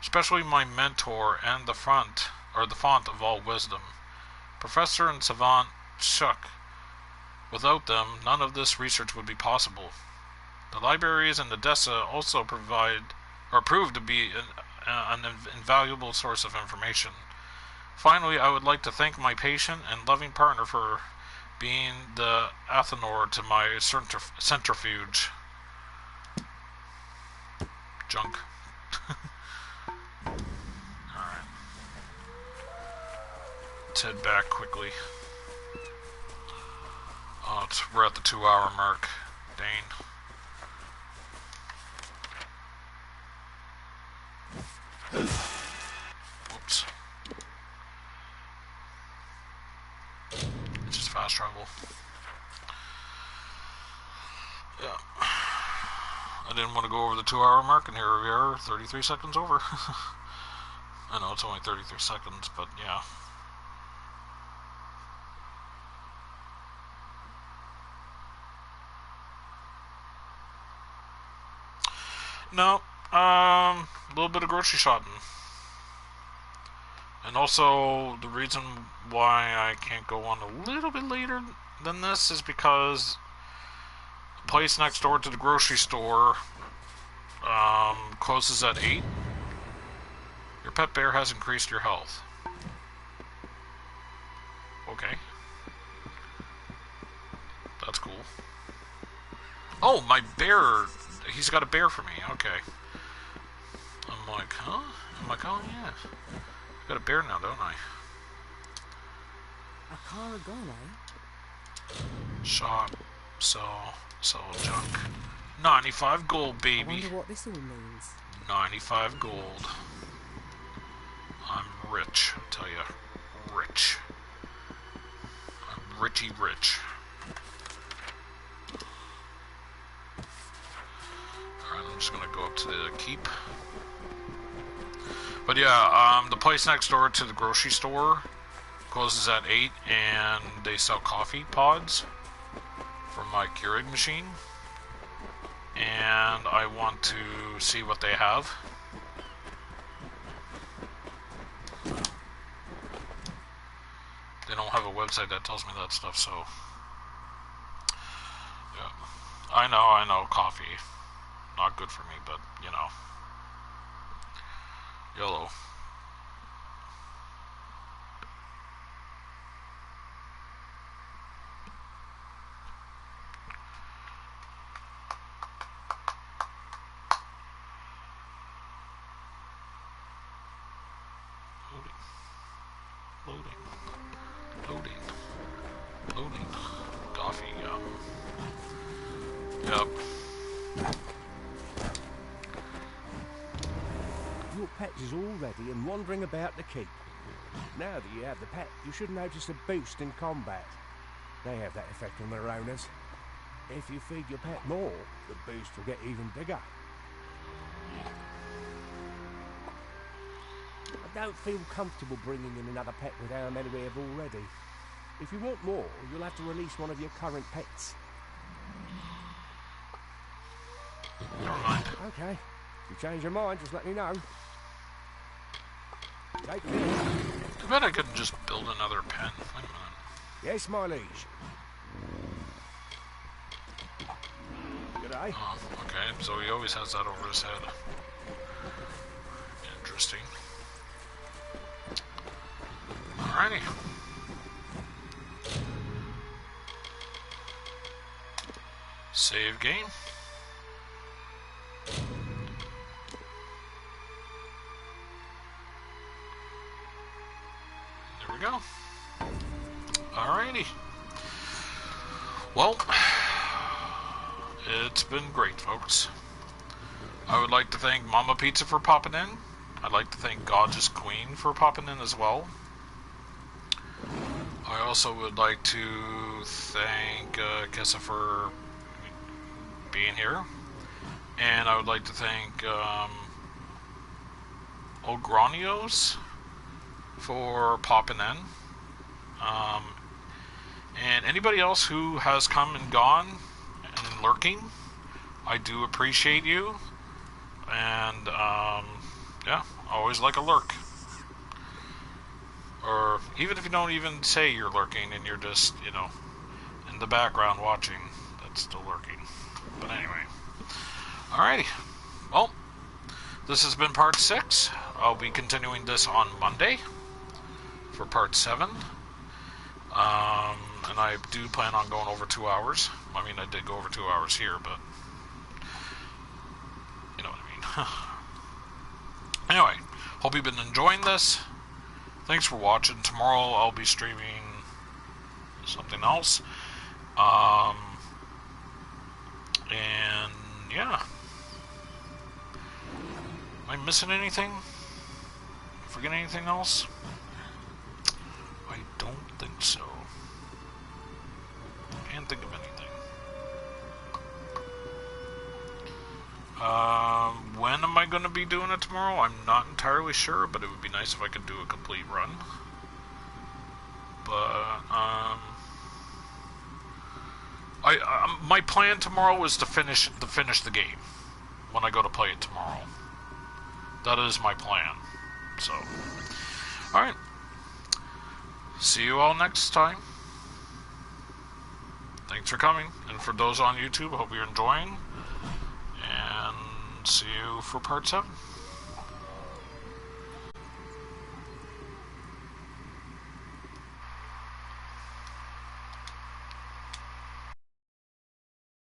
especially my mentor and the font of all wisdom, Professor and Savant Shuck. Without them, none of this research would be possible. The libraries in Odessa also prove to be an invaluable source of information. Finally, I would like to thank my patient and loving partner for being the Athenor to my centrifuge. Junk. Alright. Let's head back quickly. We're at the 2-hour mark. Dane. Whoops. It's just fast travel. Yeah. I didn't want to go over the 2-hour mark, and here we are, 33 seconds over. I know it's only 33 seconds, but yeah. No, a little bit of grocery shopping. And also, the reason why I can't go on a little bit later than this is because the place next door to the grocery store closes at 8. Your pet bear has increased your health. Okay. That's cool. Oh, my bear... He's got a bear for me. Okay. I'm like, huh? I'm like, oh yeah. I've got a bear now, don't I? A car gone, eh? Shop, sell junk. 95 gold, I baby. wonder what this all means. 95 gold. I'm rich, I tell you. Rich. I'm richy rich. Alright, I'm just gonna go up to the keep. But yeah, the place next door to the grocery store closes at 8, and they sell coffee pods for my Keurig machine. And I want to see what they have. They don't have a website that tells me that stuff, so... Yeah. I know, coffee. Not good for me, but, you know. YOLO. is all ready and wandering about the keep. Now that you have the pet, you should notice a boost in combat. They have that effect on their owners. If you feed your pet more, the boost will get even bigger. I don't feel comfortable bringing in another pet with how many we have already. If you want more, you'll have to release one of your current pets. Never mind. Okay. If you change your mind, just let me know. Take it in. Too bad I couldn't just build another pen. Wait a minute. Yes, my liege. Good day. Oh, okay. So he always has that over his head. Interesting. Alrighty. Save game. There we go. Alrighty. Well, it's been great, folks. I would like to thank Mama Pizza for popping in. I'd like to thank Gorgeous Queen for popping in as well. I also would like to thank Kessa for being here. And I would like to thank Ogranios for popping in. And anybody else who has come and gone and lurking, I do appreciate you. And, yeah, always like a lurk. Or even if you don't even say you're lurking and you're just, you know, in the background watching, that's still lurking. But anyway. Alrighty. Well, this has been part 6. I'll be continuing this on Monday for part 7. And I do plan on going over 2 hours. I mean, I did go over 2 hours here, but you know what I mean. Anyway, hope you've been enjoying this. Thanks for watching. Tomorrow I'll be streaming something else. And yeah. Am I missing anything? Forgetting anything else? I don't think so. Can't think of anything. When am I going to be doing it tomorrow? I'm not entirely sure, but it would be nice if I could do a complete run. But, my plan tomorrow is to finish the game when I go to play it tomorrow. That is my plan. So, alright. See you all next time. Thanks for coming. And for those on YouTube, I hope you're enjoying. And see you for part 7.